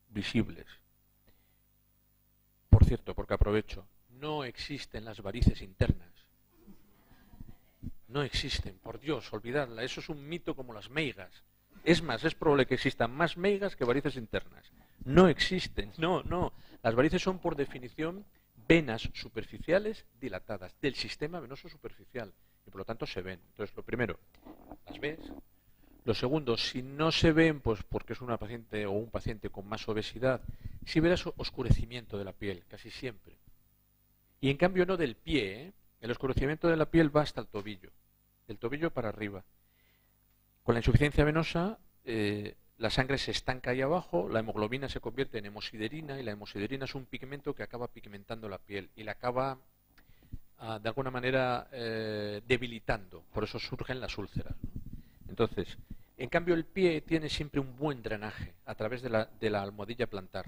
visibles. Por cierto, porque aprovecho, no existen las varices internas. No existen, por Dios, olvidadla. Eso es un mito como las meigas. Es más, es probable que existan más meigas que varices internas. No existen, no. Las varices son, por definición, venas superficiales dilatadas del sistema venoso superficial y por lo tanto se ven. Entonces, lo primero, las ves. Lo segundo, si no se ven, pues porque es una paciente o un paciente con más obesidad, si verás oscurecimiento de la piel, casi siempre. Y en cambio no del pie, ¿eh? El oscurecimiento de la piel va hasta el tobillo, del tobillo para arriba. Con la insuficiencia venosa, la sangre se estanca ahí abajo, la hemoglobina se convierte en hemosiderina y la hemosiderina es un pigmento que acaba pigmentando la piel y la acaba, de alguna manera, debilitando. Por eso surgen las úlceras, ¿no? Entonces, en cambio el pie tiene siempre un buen drenaje a través de la almohadilla plantar.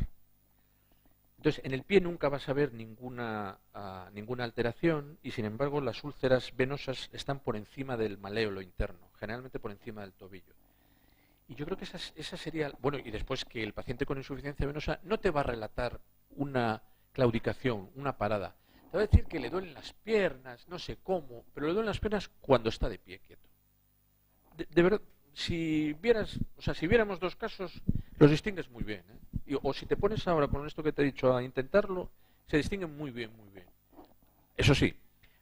Entonces, en el pie nunca vas a ver ninguna alteración y, sin embargo, las úlceras venosas están por encima del maléolo interno, generalmente por encima del tobillo. Y yo creo que esa sería... Bueno, y después que el paciente con insuficiencia venosa no te va a relatar una claudicación, una parada. Te va a decir que le duelen las piernas, no sé cómo, pero le duelen las piernas cuando está de pie quieto. De verdad, si viéramos dos casos, los distingues muy bien, ¿eh? O si te pones ahora con esto que te he dicho a intentarlo, se distinguen muy bien, muy bien. Eso sí,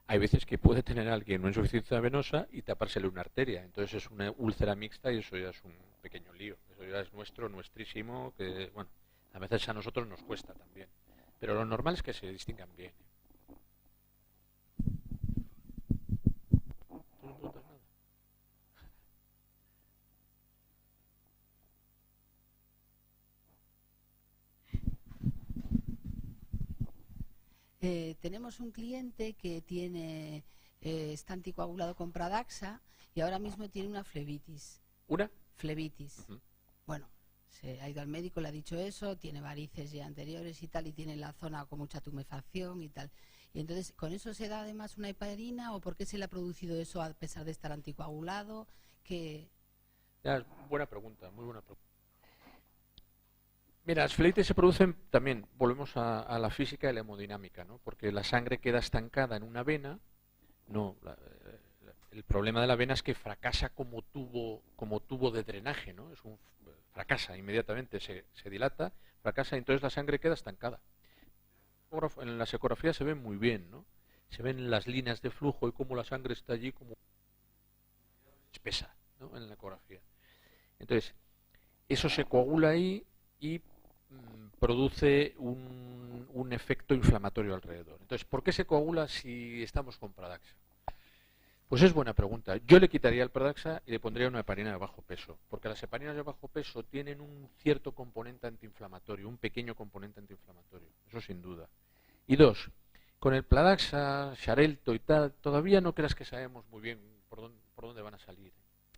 hay veces que puede tener alguien una insuficiencia venosa y tapársele una arteria, entonces es una úlcera mixta y eso ya es un pequeño lío. Eso ya es nuestrísimo, que bueno, a veces a nosotros nos cuesta también. Pero lo normal es que se distingan bien. ¿Tú no preguntas nada? Tenemos un cliente que está anticoagulado con Pradaxa y ahora mismo tiene una flebitis. ¿Una? Flebitis. Bueno, se ha ido al médico, le ha dicho eso, tiene varices ya anteriores y tal, y tiene la zona con mucha tumefacción y tal. Y entonces, ¿con eso se da además una heparina o por qué se le ha producido eso a pesar de estar anticoagulado? Buena pregunta, muy buena pregunta. Mira, las flebitis se producen también, volvemos a la física y la hemodinámica, ¿no? Porque la sangre queda estancada en una vena. El problema de la vena es que fracasa como tubo de drenaje, ¿no? Fracasa inmediatamente, se dilata, fracasa y entonces la sangre queda estancada. En las ecografías se ven muy bien, ¿no? Se ven las líneas de flujo y cómo la sangre está allí como espesa, ¿no? En la ecografía. Entonces, eso se coagula ahí y produce un efecto inflamatorio alrededor. Entonces, ¿por qué se coagula si estamos con Pradaxa? Pues es buena pregunta. Yo le quitaría el Pradaxa y le pondría una heparina de bajo peso, porque las heparinas de bajo peso tienen un cierto componente antiinflamatorio, un pequeño componente antiinflamatorio, eso sin duda. Y dos, con el Pradaxa, Xarelto y tal, todavía no creas que sabemos muy bien por dónde van a salir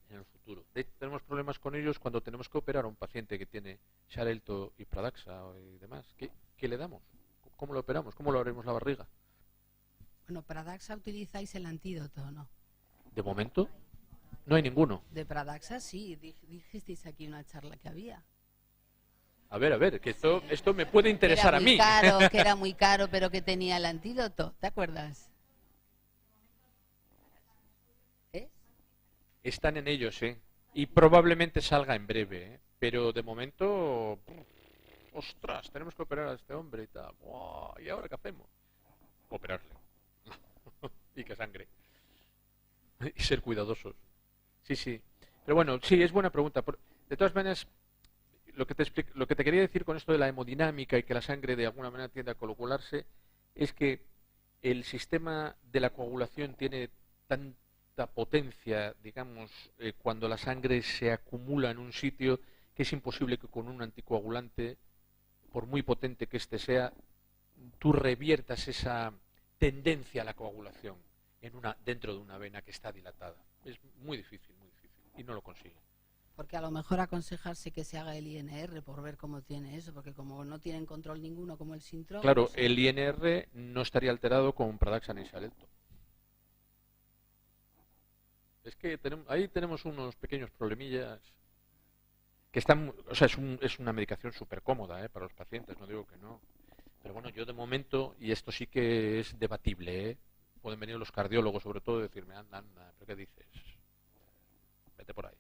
en el futuro. De hecho, tenemos problemas con ellos cuando tenemos que operar a un paciente que tiene Xarelto y Pradaxa y demás. ¿Qué le damos? ¿Cómo lo operamos? ¿Cómo lo abrimos la barriga? Bueno, Pradaxa utilizáis el antídoto, ¿no? De momento, no hay ninguno. De Pradaxa sí, dijisteis aquí una charla que había. A ver, que esto me puede interesar a mí. Que era muy caro, pero que tenía el antídoto, ¿te acuerdas? Están en ellos, y probablemente salga en breve, pero de momento, ostras, tenemos que operar a este hombre y tal. ¡Wow! ¿Y ahora qué hacemos? Operarle. Y que sangre. Y ser cuidadosos. Sí. Pero bueno, sí, es buena pregunta. De todas maneras, lo que te quería decir con esto de la hemodinámica y que la sangre de alguna manera tiende a coagularse es que el sistema de la coagulación tiene tanta potencia, digamos, cuando la sangre se acumula en un sitio, que es imposible que con un anticoagulante, por muy potente que éste sea, tú reviertas esa tendencia a la coagulación dentro de una vena que está dilatada. Es muy difícil, y no lo consigue. Porque a lo mejor aconsejarse que se haga el INR por ver cómo tiene eso, porque como no tienen control ninguno como el Sintrom... Claro, el INR no estaría alterado con Pradaxa ni Xarelto. Es que ahí tenemos unos pequeños problemillas que están... O sea, es una medicación súper cómoda para los pacientes, no digo que no. Pero bueno, yo de momento, y esto sí que es debatible, pueden venir los cardiólogos sobre todo y decirme, anda, ¿pero qué dices? Vete por ahí.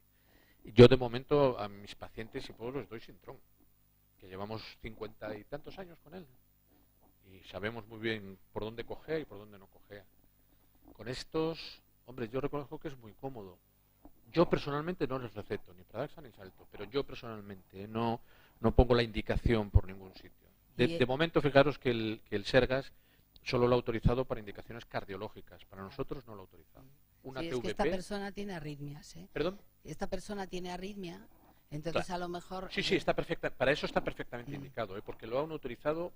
Yo de momento a mis pacientes, si puedo, les doy Sintrom, que llevamos 50 y tantos años con él. Y sabemos muy bien por dónde cojea y por dónde no cojea. Con estos... Hombre, yo reconozco que es muy cómodo. Yo personalmente no les receto ni Pradaxa ni Xarelto, pero yo personalmente no pongo la indicación por ningún sitio. De momento, fijaros que el Sergas solo lo ha autorizado para indicaciones cardiológicas. Para nosotros no lo ha autorizado. Una sí, TVP, es que esta persona tiene arritmias, ¿Perdón? Esta persona tiene arritmia, entonces claro. A lo mejor... Sí, está perfecta. Para eso está perfectamente indicado, porque lo han autorizado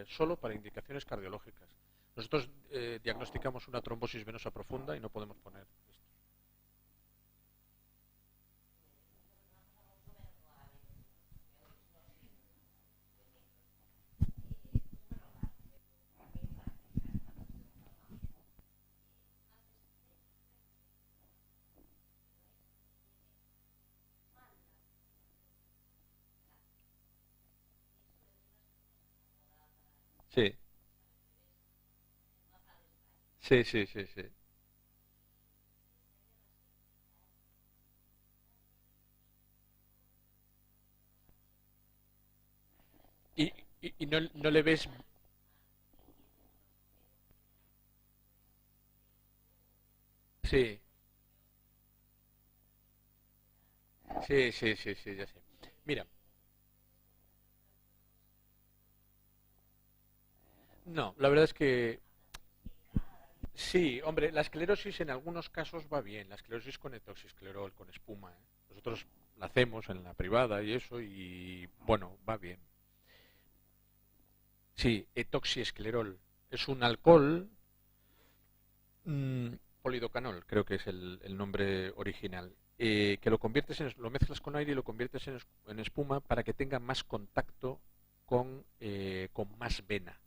solo para indicaciones cardiológicas. Nosotros diagnosticamos una trombosis venosa profunda y no podemos poner esto. Sí. Sí. Y no le ves... Sí. Sí, ya sé. Mira. No, la verdad es que... Sí, hombre, la esclerosis en algunos casos va bien, la esclerosis con etoxisclerol, con espuma. Nosotros la hacemos en la privada y eso, y bueno, va bien. Sí, etoxiesclerol. Es un alcohol, polidocanol, creo que es el nombre original, que lo mezclas con aire y lo conviertes en espuma para que tenga más contacto con más vena.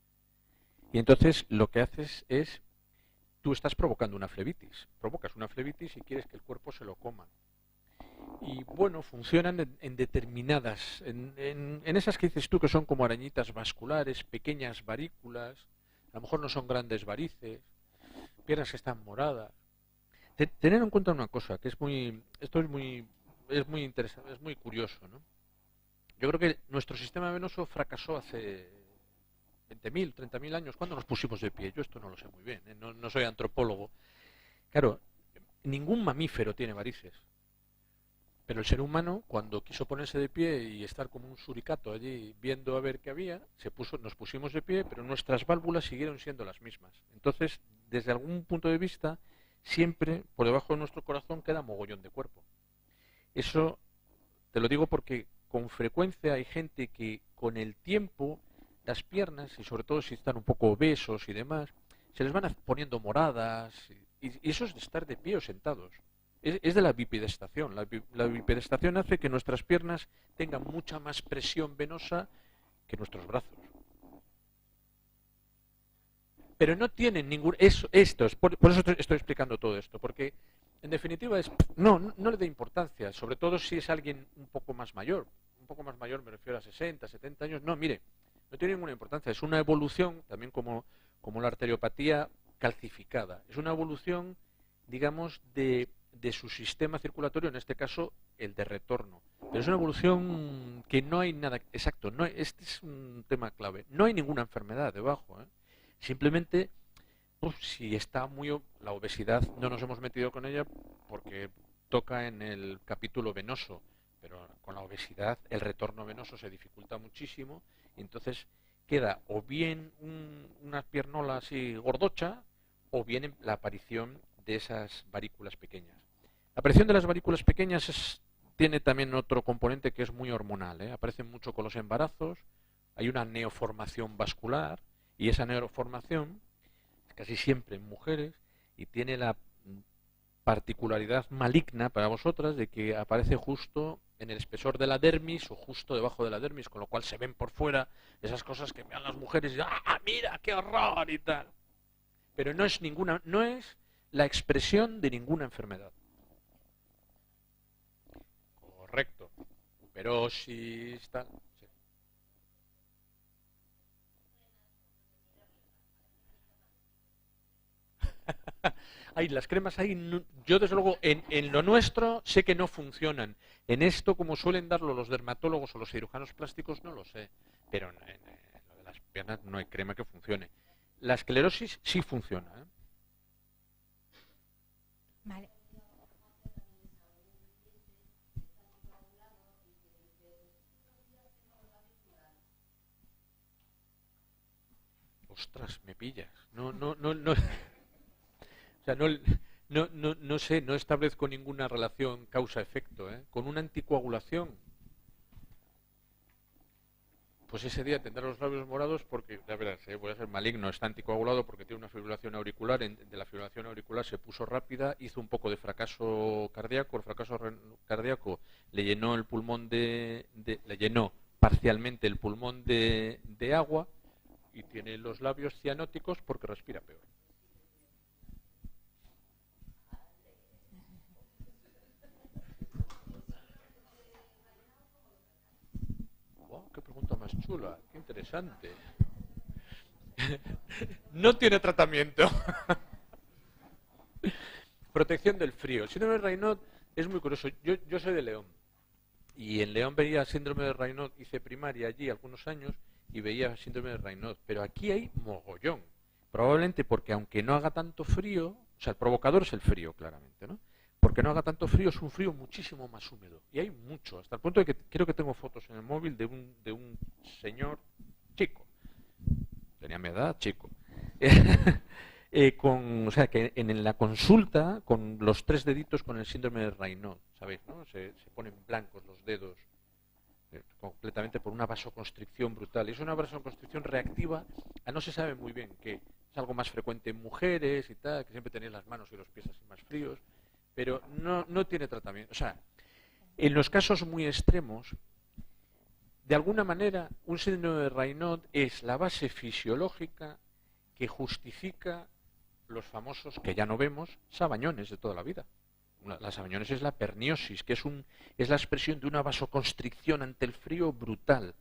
Y entonces lo que haces es... Tú estás provocando una flebitis, provocas una flebitis y quieres que el cuerpo se lo coma. Y bueno, funcionan en determinadas, en esas que dices tú que son como arañitas vasculares, pequeñas varículas, a lo mejor no son grandes varices, piernas que están moradas. Tener en cuenta una cosa, que es muy interesante, es muy curioso, ¿no? Yo creo que nuestro sistema venoso fracasó hace 20.000, 30.000 años. ¿Cuándo nos pusimos de pie? Yo esto no lo sé muy bien, no soy antropólogo. Claro, ningún mamífero tiene varices. Pero el ser humano, cuando quiso ponerse de pie y estar como un suricato allí viendo a ver qué había, nos pusimos de pie, pero nuestras válvulas siguieron siendo las mismas. Entonces, desde algún punto de vista, siempre por debajo de nuestro corazón queda mogollón de cuerpo. Eso te lo digo porque con frecuencia hay gente que con el tiempo las piernas, y sobre todo si están un poco obesos y demás, se les van poniendo moradas, y eso es de estar de pie o sentados. Es de la bipedestación. La bipedestación hace que nuestras piernas tengan mucha más presión venosa que nuestros brazos. pero no tienen ningún... Esto es, por eso estoy explicando todo esto, porque en definitiva no le dé importancia, sobre todo si es alguien un poco más mayor. Un poco más mayor me refiero a 60, 70 años. No, mire, no tiene ninguna importancia. Es una evolución, también como la arteriopatía calcificada. Es una evolución, digamos, de su sistema circulatorio, en este caso el de retorno. Pero es una evolución que no hay nada exacto. Este es un tema clave. No hay ninguna enfermedad debajo, ¿eh? Simplemente, si está la obesidad, no nos hemos metido con ella porque toca en el capítulo venoso, pero con la obesidad el retorno venoso se dificulta muchísimo y entonces queda o bien una piernola así gordocha o bien la aparición de esas varículas pequeñas. La aparición de las varículas pequeñas tiene también otro componente que es muy hormonal, ¿eh? Aparecen mucho con los embarazos, hay una neoformación vascular y esa neoformación casi siempre en mujeres y tiene la particularidad maligna para vosotras de que aparece justo en el espesor de la dermis o justo debajo de la dermis, con lo cual se ven por fuera esas cosas que vean las mujeres y ¡ah, mira, qué horror! Y tal. Pero no es la expresión de ninguna enfermedad. Correcto. Pero si está... Sí. Ay, las cremas ahí, yo desde luego en lo nuestro sé que no funcionan. En esto, como suelen darlo los dermatólogos o los cirujanos plásticos, no lo sé. Pero en lo de las piernas no hay crema que funcione. La esclerosis sí funciona, ¿eh? Vale. Ostras, me pillas. No. O sea, no sé, no establezco ninguna relación causa-efecto, ¿eh? Con una anticoagulación, pues ese día tendrá los labios morados porque, la verdad, voy a ser maligno, está anticoagulado porque tiene una fibrilación auricular, de la fibrilación auricular se puso rápida, hizo un poco de fracaso cardíaco, el fracaso cardíaco le llenó el pulmón le llenó parcialmente el pulmón de agua y tiene los labios cianóticos porque respira peor. Qué pregunta más chula, qué interesante. No tiene tratamiento. Protección del frío. El síndrome de Raynaud es muy curioso. Yo soy de León y en León veía síndrome de Raynaud, hice primaria allí algunos años y veía síndrome de Raynaud, pero aquí hay mogollón. Probablemente porque aunque no haga tanto frío, o sea, el provocador es el frío, claramente, ¿no? Porque no haga tanto frío, es un frío muchísimo más húmedo. Y hay mucho, hasta el punto de que creo que tengo fotos en el móvil de un señor chico. Tenía mi edad, chico. O sea, que en la consulta, con los 3 deditos con el síndrome de Raynaud, ¿sabéis? ¿No? Se ponen blancos los dedos completamente por una vasoconstricción brutal. Y es una vasoconstricción reactiva a no se sabe muy bien qué. Es algo más frecuente en mujeres y tal, que siempre tenéis las manos y los pies así más fríos. Pero no tiene tratamiento. O sea, en los casos muy extremos, de alguna manera, un síndrome de Raynaud es la base fisiológica que justifica los famosos, que ya no vemos, sabañones de toda la vida. La sabañones es la perniosis, que es la expresión de una vasoconstricción ante el frío brutal.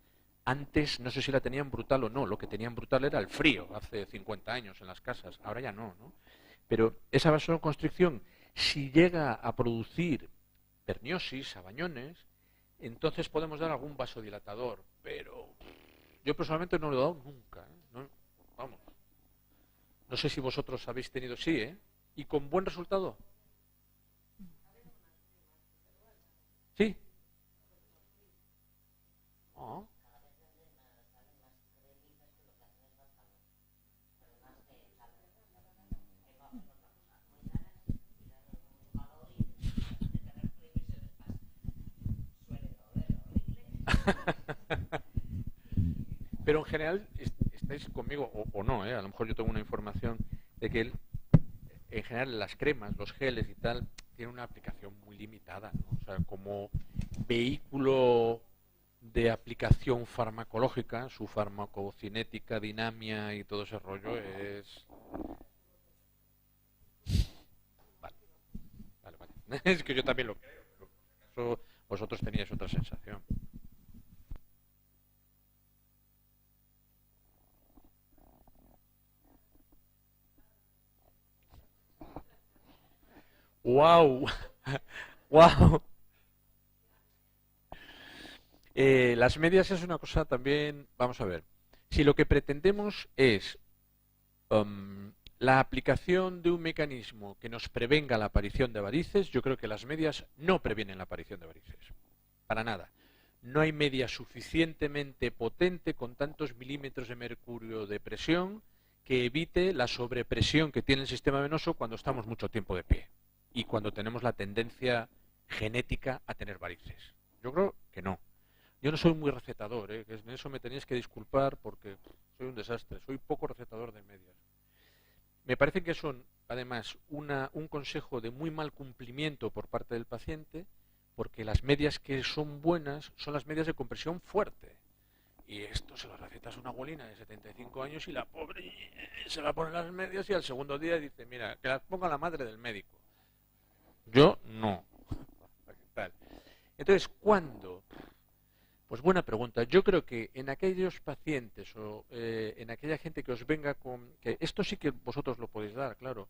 Antes, no sé si la tenían brutal o no, lo que tenían brutal era el frío, hace 50 años en las casas, ahora ya no, ¿no? Pero esa vasoconstricción, si llega a producir perniosis, sabañones, entonces podemos dar algún vasodilatador, pero yo personalmente no lo he dado nunca, ¿eh? No, vamos. No sé si vosotros habéis tenido, sí, ¿eh? ¿Y con buen resultado? Sí. Oh. Pero en general estáis conmigo o no, ¿eh? A lo mejor yo tengo una información de que en general las cremas, los geles y tal tienen una aplicación muy limitada, ¿no? O sea, como vehículo de aplicación farmacológica, su farmacocinética, dinamia y todo ese rollo es... Vale, vale, vale. Es que yo también lo creo, pero por eso vosotros teníais otra sensación. ¡Wow! ¡Wow! Las medias es una cosa también, vamos a ver, si lo que pretendemos es la aplicación de un mecanismo que nos prevenga la aparición de varices, yo creo que las medias no previenen la aparición de varices, para nada. No hay media suficientemente potente con tantos milímetros de mercurio de presión que evite la sobrepresión que tiene el sistema venoso cuando estamos mucho tiempo de pie y cuando tenemos la tendencia genética a tener varices. Yo creo que no. Yo no soy muy recetador, que en eso me tenéis que disculpar porque soy un desastre, soy poco recetador de medias. Me parece que son, además, un consejo de muy mal cumplimiento por parte del paciente, porque las medias que son buenas son las medias de compresión fuerte. Y esto se lo recetas a una abuelina de 75 años y la pobre se va a poner las medias y al segundo día dice, mira, que las ponga la madre del médico. Yo no. Entonces, ¿cuándo? Pues buena pregunta. Yo creo que en aquellos pacientes o en aquella gente que os venga con... que esto sí que vosotros lo podéis dar, claro.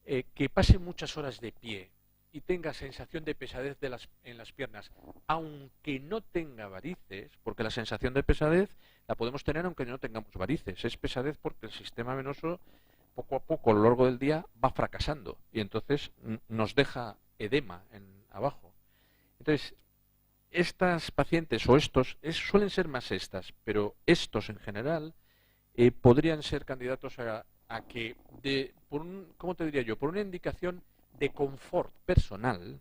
Que pase muchas horas de pie y tenga sensación de pesadez en las piernas, aunque no tenga varices, porque la sensación de pesadez la podemos tener aunque no tengamos varices. Es pesadez porque el sistema venoso poco a poco a lo largo del día va fracasando y entonces nos deja edema abajo. Entonces, estas pacientes o estos, suelen ser más estas, pero estos en general podrían ser candidatos a que, ¿cómo te diría yo? Por una indicación de confort personal,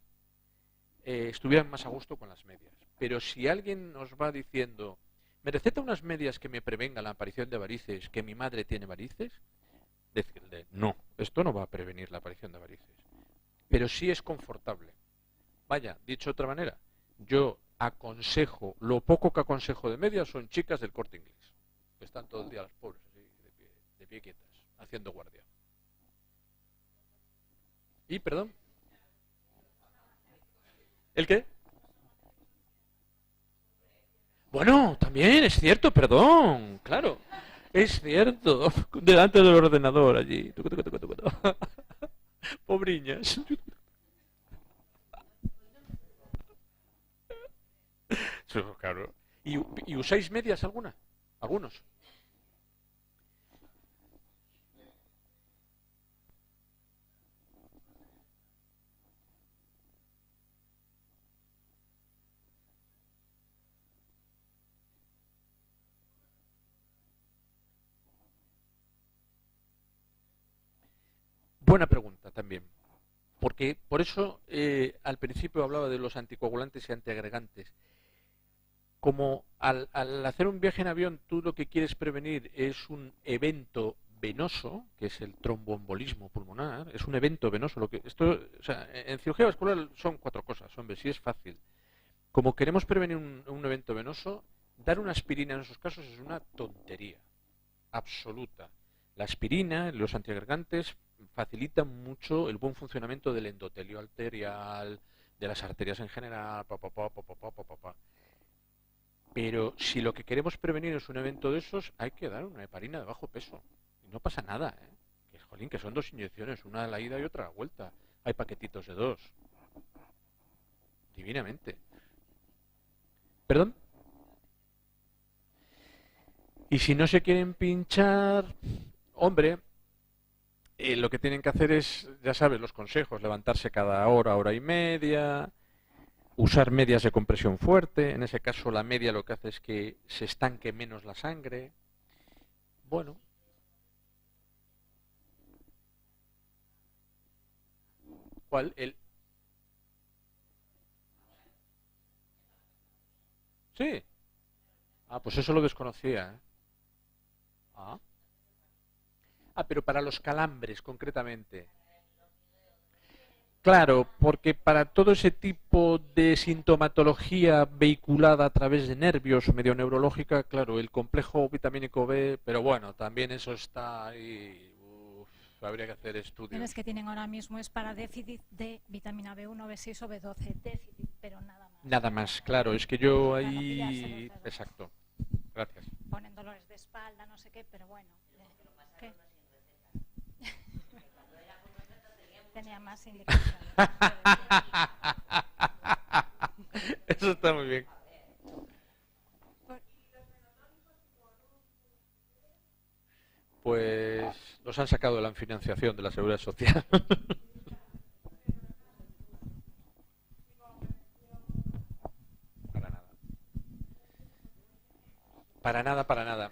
estuvieran más a gusto con las medias. Pero si alguien nos va diciendo, me receta unas medias que me prevengan la aparición de varices, que mi madre tiene varices, decirle, no, esto no va a prevenir la aparición de varices. Pero sí es confortable. Vaya, dicho de otra manera, yo aconsejo, lo poco que aconsejo de medias son chicas del Corte Inglés, que están todo el día las pobres, así, de pie quietas, haciendo guardia. ¿Y, perdón? ¿El qué? Bueno, también es cierto, perdón, claro, es cierto, delante del ordenador allí, pobriñas. Claro. ¿Y usáis medias alguna? Algunos. Buena pregunta también. Porque por eso al principio hablaba de los anticoagulantes y antiagregantes. Como al hacer un viaje en avión tú lo que quieres prevenir es un evento venoso, que es el tromboembolismo pulmonar, es un evento venoso. O sea, en cirugía vascular son 4 cosas, hombre, sí es fácil. Como queremos prevenir un evento venoso, dar una aspirina en esos casos es una tontería absoluta. La aspirina, los antiagregantes, facilitan mucho el buen funcionamiento del endotelio arterial, de las arterias en general, Pero si lo que queremos prevenir es un evento de esos, hay que dar una heparina de bajo peso. Y no pasa nada, ¿eh? Jolín, que son 2 inyecciones, una a la ida y otra a la vuelta. Hay paquetitos de 2. Divinamente. ¿Perdón? Y si no se quieren pinchar, hombre, lo que tienen que hacer es, ya sabes, los consejos, levantarse cada hora, hora y media, usar medias de compresión fuerte. En ese caso la media lo que hace es que se estanque menos la sangre. Bueno. ¿Cuál? Sí. Ah, pues eso lo desconocía, ¿eh? Ah. Pero para los calambres concretamente. Claro, porque para todo ese tipo de sintomatología vehiculada a través de nervios o medio neurológica, claro, el complejo vitamínico B, pero bueno, también eso está ahí, habría que hacer estudios. Los que tienen ahora mismo es para déficit de vitamina B1, B6 o B12, déficit, pero nada más. Nada más, claro, es que yo ahí... Exacto, gracias. Ponen dolores de espalda, no sé qué, pero bueno. ¿Qué? Tenía más indicaciones. Eso está muy bien. Pues los han sacado de la financiación de la Seguridad Social. Para nada. Para nada, para nada.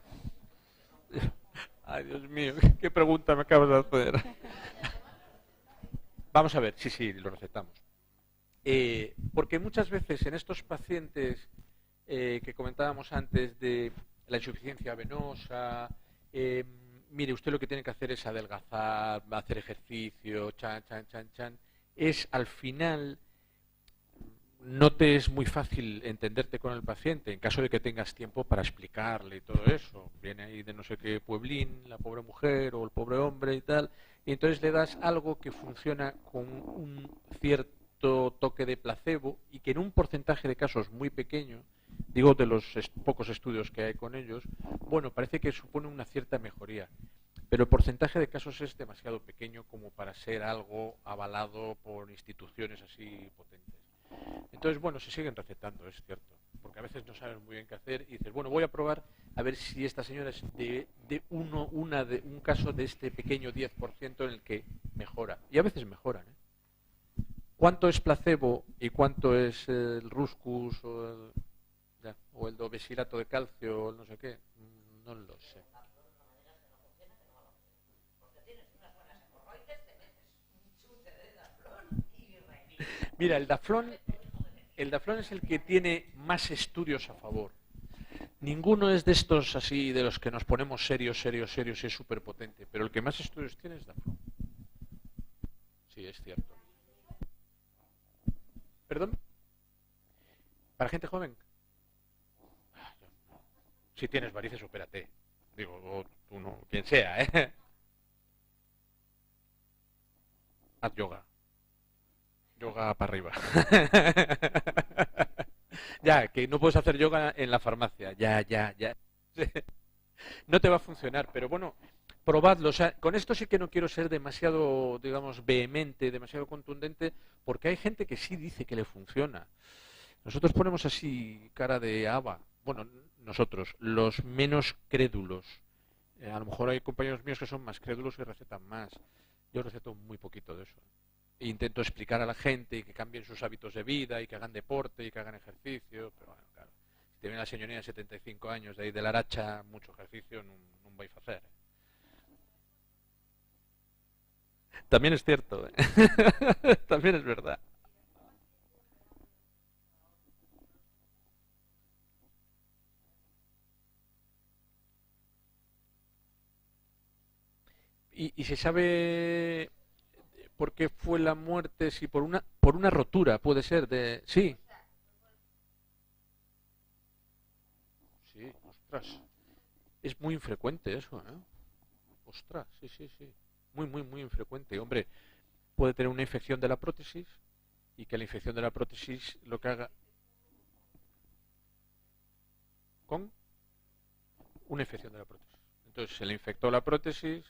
Ay, Dios mío, qué pregunta me acabas de hacer. Vamos a ver, sí, lo recetamos. Porque muchas veces en estos pacientes que comentábamos antes de la insuficiencia venosa, mire, usted lo que tiene que hacer es adelgazar, hacer ejercicio, es al final no te es muy fácil entenderte con el paciente en caso de que tengas tiempo para explicarle y todo eso. Viene ahí de no sé qué pueblín, la pobre mujer o el pobre hombre y tal, y entonces le das algo que funciona con un cierto toque de placebo y que en un porcentaje de casos muy pequeño, digo de los pocos estudios que hay con ellos, bueno, parece que supone una cierta mejoría. Pero el porcentaje de casos es demasiado pequeño como para ser algo avalado por instituciones así potentes. Entonces, bueno, se siguen recetando, es cierto, porque a veces no sabes muy bien qué hacer y dices, bueno, voy a probar a ver si esta señora es de un caso de este pequeño 10% en el que mejora. Y a veces mejoran, ¿eh? ¿Cuánto es placebo y cuánto es el Ruscus o el dovesilato de calcio o el no sé qué? No lo sé. Mira, el Daflón es el que tiene más estudios a favor. Ninguno es de estos así, de los que nos ponemos serios, y es súper potente. Pero el que más estudios tiene es Daflón. Sí, es cierto. ¿Perdón? ¿Para gente joven? Si tienes varices, opérate. Digo, o tú no, quien sea, ¿eh? Haz yoga. Yoga para arriba. Ya, que no puedes hacer yoga en la farmacia. Ya. No te va a funcionar, pero bueno, probadlo. O sea, con esto sí que no quiero ser demasiado, digamos, vehemente, demasiado contundente, porque hay gente que sí dice que le funciona. Nosotros ponemos así cara de haba. Bueno, nosotros, los menos crédulos. A lo mejor hay compañeros míos que son más crédulos y recetan más. Yo receto muy poquito de eso. Intento explicar a la gente y que cambien sus hábitos de vida y que hagan deporte y que hagan ejercicio, pero bueno, claro, si tiene la señoría de 75 años de ahí de la Aracha, mucho ejercicio no vais a hacer. También es cierto, ¿eh? También es verdad. Y se sabe por qué fue la muerte, si por una rotura puede ser de... Sí. Sí, ostras. Es muy infrecuente eso, ¿eh? Ostras, sí. Muy infrecuente. Hombre, puede tener una infección de la prótesis y que la infección de la prótesis lo que haga... ¿Con? Una infección de la prótesis. Entonces se le infectó la prótesis...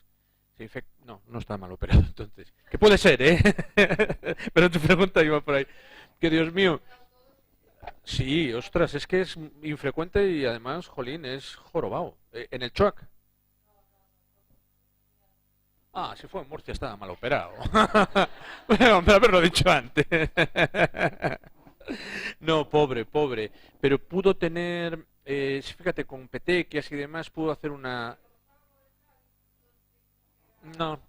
No está mal operado entonces. Que puede ser, ¿eh? Pero tu pregunta iba por ahí. Que Dios mío. Sí, ostras, es que es infrecuente y además, jolín, es jorobado. En el Chuac. Ah, si fue en Murcia estaba mal operado. Hombre, haberlo dicho antes. No, pobre. Pero pudo tener, fíjate, con petequias y demás, pudo hacer una... No,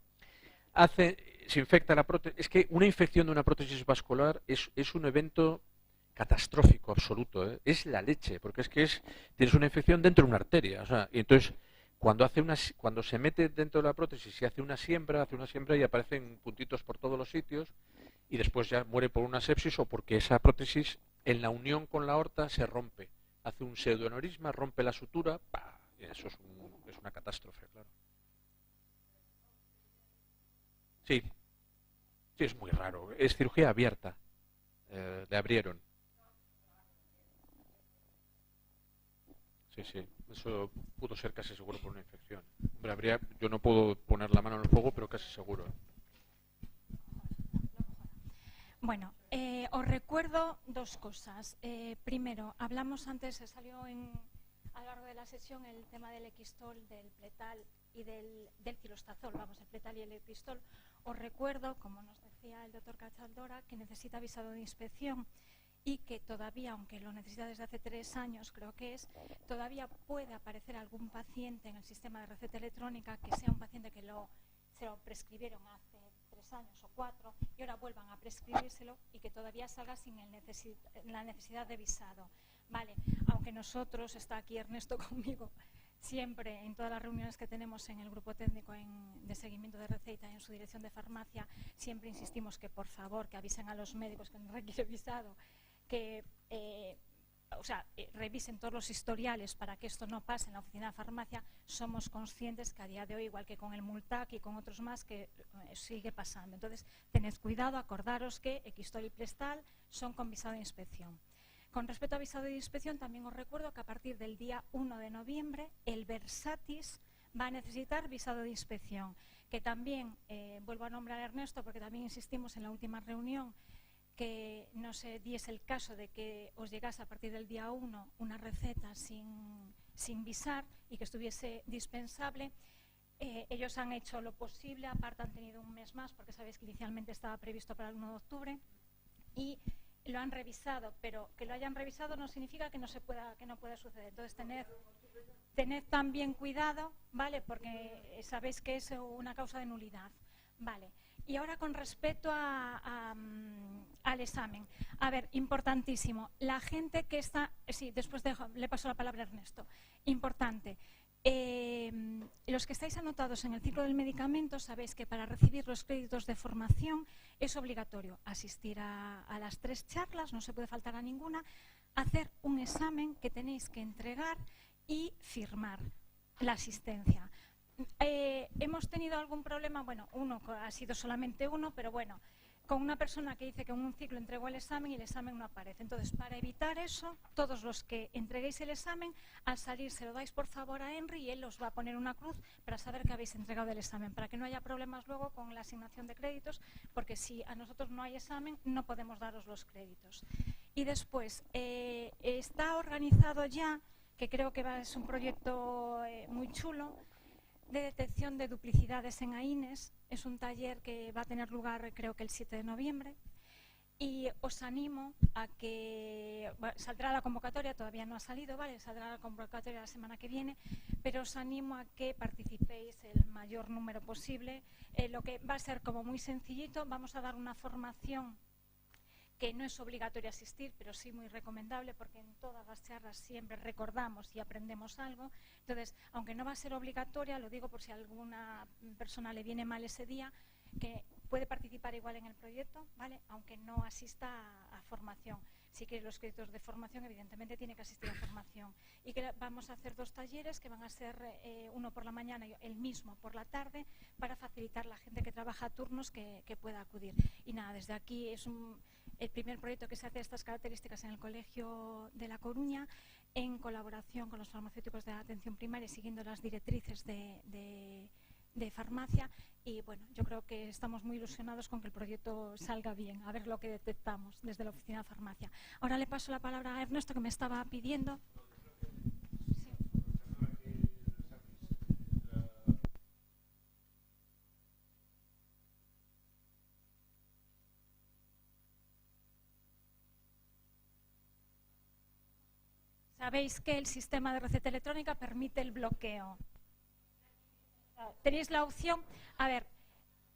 se infecta la prótesis. Es que una infección de una prótesis vascular es un evento catastrófico absoluto, ¿eh? Es la leche, porque tienes una infección dentro de una arteria, o sea, y entonces cuando se mete dentro de la prótesis y hace una siembra y aparecen puntitos por todos los sitios y después ya muere por una sepsis o porque esa prótesis en la unión con la aorta se rompe, hace un pseudoaneurisma, rompe la sutura, ¡pah! Y eso es una catástrofe, claro. Sí, sí, es muy raro, es cirugía abierta, le abrieron. Sí, sí, eso pudo ser casi seguro por una infección. Hombre, yo no puedo poner la mano en el fuego, pero casi seguro. Bueno, os recuerdo dos cosas. Primero, hablamos antes, se salió a lo largo de la sesión el tema del equistol, del pletal y del cilostazol, el pletal y el equistol. Os recuerdo, como nos decía el doctor Cachaldora, que necesita visado de inspección y que todavía, aunque lo necesita desde hace 3 años, creo que todavía puede aparecer algún paciente en el sistema de receta electrónica que sea un paciente que se lo prescribieron hace 3 años o 4 y ahora vuelvan a prescribírselo y que todavía salga sin la necesidad de visado. Vale, aunque nosotros, está aquí Ernesto conmigo, siempre en todas las reuniones que tenemos en el grupo técnico de seguimiento de receta y en su dirección de farmacia, siempre insistimos que por favor que avisen a los médicos que no requiere visado, que revisen todos los historiales para que esto no pase en la oficina de farmacia. Somos conscientes que a día de hoy, igual que con el Multac y con otros más, que sigue pasando. Entonces, tened cuidado, acordaros que equistol y pletal son con visado de inspección. Con respecto a visado de inspección, también os recuerdo que a partir del día 1 de noviembre, el Versatis va a necesitar visado de inspección, que también, vuelvo a nombrar a Ernesto, porque también insistimos en la última reunión, que no se diese el caso de que os llegase a partir del día 1 una receta sin visar y que estuviese dispensable. Ellos han hecho lo posible, aparte han tenido un mes más, porque sabéis que inicialmente estaba previsto para el 1 de octubre, y lo han revisado, pero que lo hayan revisado no significa que no pueda suceder. Entonces, tened también cuidado, ¿vale? Porque sabéis que es una causa de nulidad, ¿vale? Y ahora con respecto al examen. A ver, importantísimo. La gente que está... Sí, después le paso la palabra a Ernesto. Importante. Los que estáis anotados en el ciclo del medicamento sabéis que para recibir los créditos de formación es obligatorio asistir a las 3 charlas, no se puede faltar a ninguna, hacer un examen que tenéis que entregar y firmar la asistencia. Hemos tenido algún problema, bueno, ha sido solamente uno, pero bueno, con una persona que dice que en un ciclo entregó el examen y el examen no aparece. Entonces, para evitar eso, todos los que entreguéis el examen, al salir se lo dais por favor a Henry y él os va a poner una cruz para saber que habéis entregado el examen, para que no haya problemas luego con la asignación de créditos, porque si a nosotros no hay examen, no podemos daros los créditos. Y después, está organizado ya, que creo que es un proyecto muy chulo, de detección de duplicidades en AINES. Es un taller que va a tener lugar creo que el 7 de noviembre y os animo a que, bueno, saldrá la convocatoria, todavía no ha salido, ¿vale? Saldrá la convocatoria la semana que viene, pero os animo a que participéis el mayor número posible. Lo que va a ser como muy sencillito, vamos a dar una formación que no es obligatorio asistir, pero sí muy recomendable, porque en todas las charlas siempre recordamos y aprendemos algo. Entonces, aunque no va a ser obligatoria, lo digo por si a alguna persona le viene mal ese día, que puede participar igual en el proyecto, ¿vale? Aunque no asista a formación. Si quiere los créditos de formación, evidentemente tiene que asistir a formación. Y que vamos a hacer 2 talleres, que van a ser uno por la mañana y el mismo por la tarde, para facilitar a la gente que trabaja a turnos que pueda acudir. Y nada, desde aquí es el primer proyecto que se hace de estas características en el Colegio de La Coruña, en colaboración con los farmacéuticos de la atención primaria, siguiendo las directrices de farmacia. Y bueno, yo creo que estamos muy ilusionados con que el proyecto salga bien, a ver lo que detectamos desde la oficina de farmacia. Ahora le paso la palabra a Ernesto, que me estaba pidiendo. Sabéis que el sistema de receta electrónica permite el bloqueo. Tenéis la opción, a ver,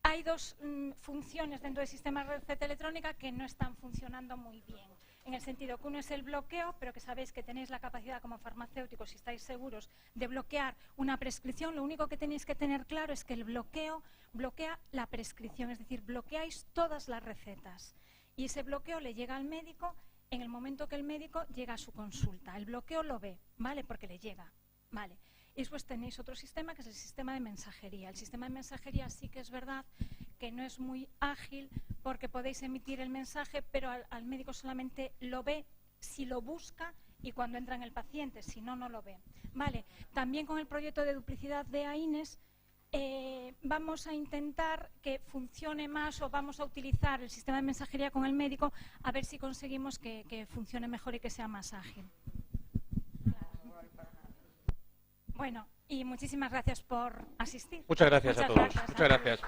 hay 2 funciones dentro del sistema de receta electrónica que no están funcionando muy bien. en el sentido que uno es el bloqueo, pero que sabéis que tenéis la capacidad como farmacéuticos, si estáis seguros, de bloquear una prescripción. Lo único que tenéis que tener claro es que el bloqueo bloquea la prescripción, es decir, bloqueáis todas las recetas. Y ese bloqueo le llega al médico en el momento que el médico llega a su consulta. El bloqueo lo ve, ¿vale? Porque le llega, ¿vale? Y después tenéis otro sistema que es el sistema de mensajería. El sistema de mensajería sí que es verdad que no es muy ágil porque podéis emitir el mensaje, pero al médico solamente lo ve si lo busca y cuando entra en el paciente, si no, no lo ve. Vale. También con el proyecto de duplicidad de AINES vamos a intentar que funcione más, o vamos a utilizar el sistema de mensajería con el médico a ver si conseguimos que funcione mejor y que sea más ágil. Bueno, y muchísimas gracias por asistir. Muchas gracias a todos. Gracias. Muchas gracias.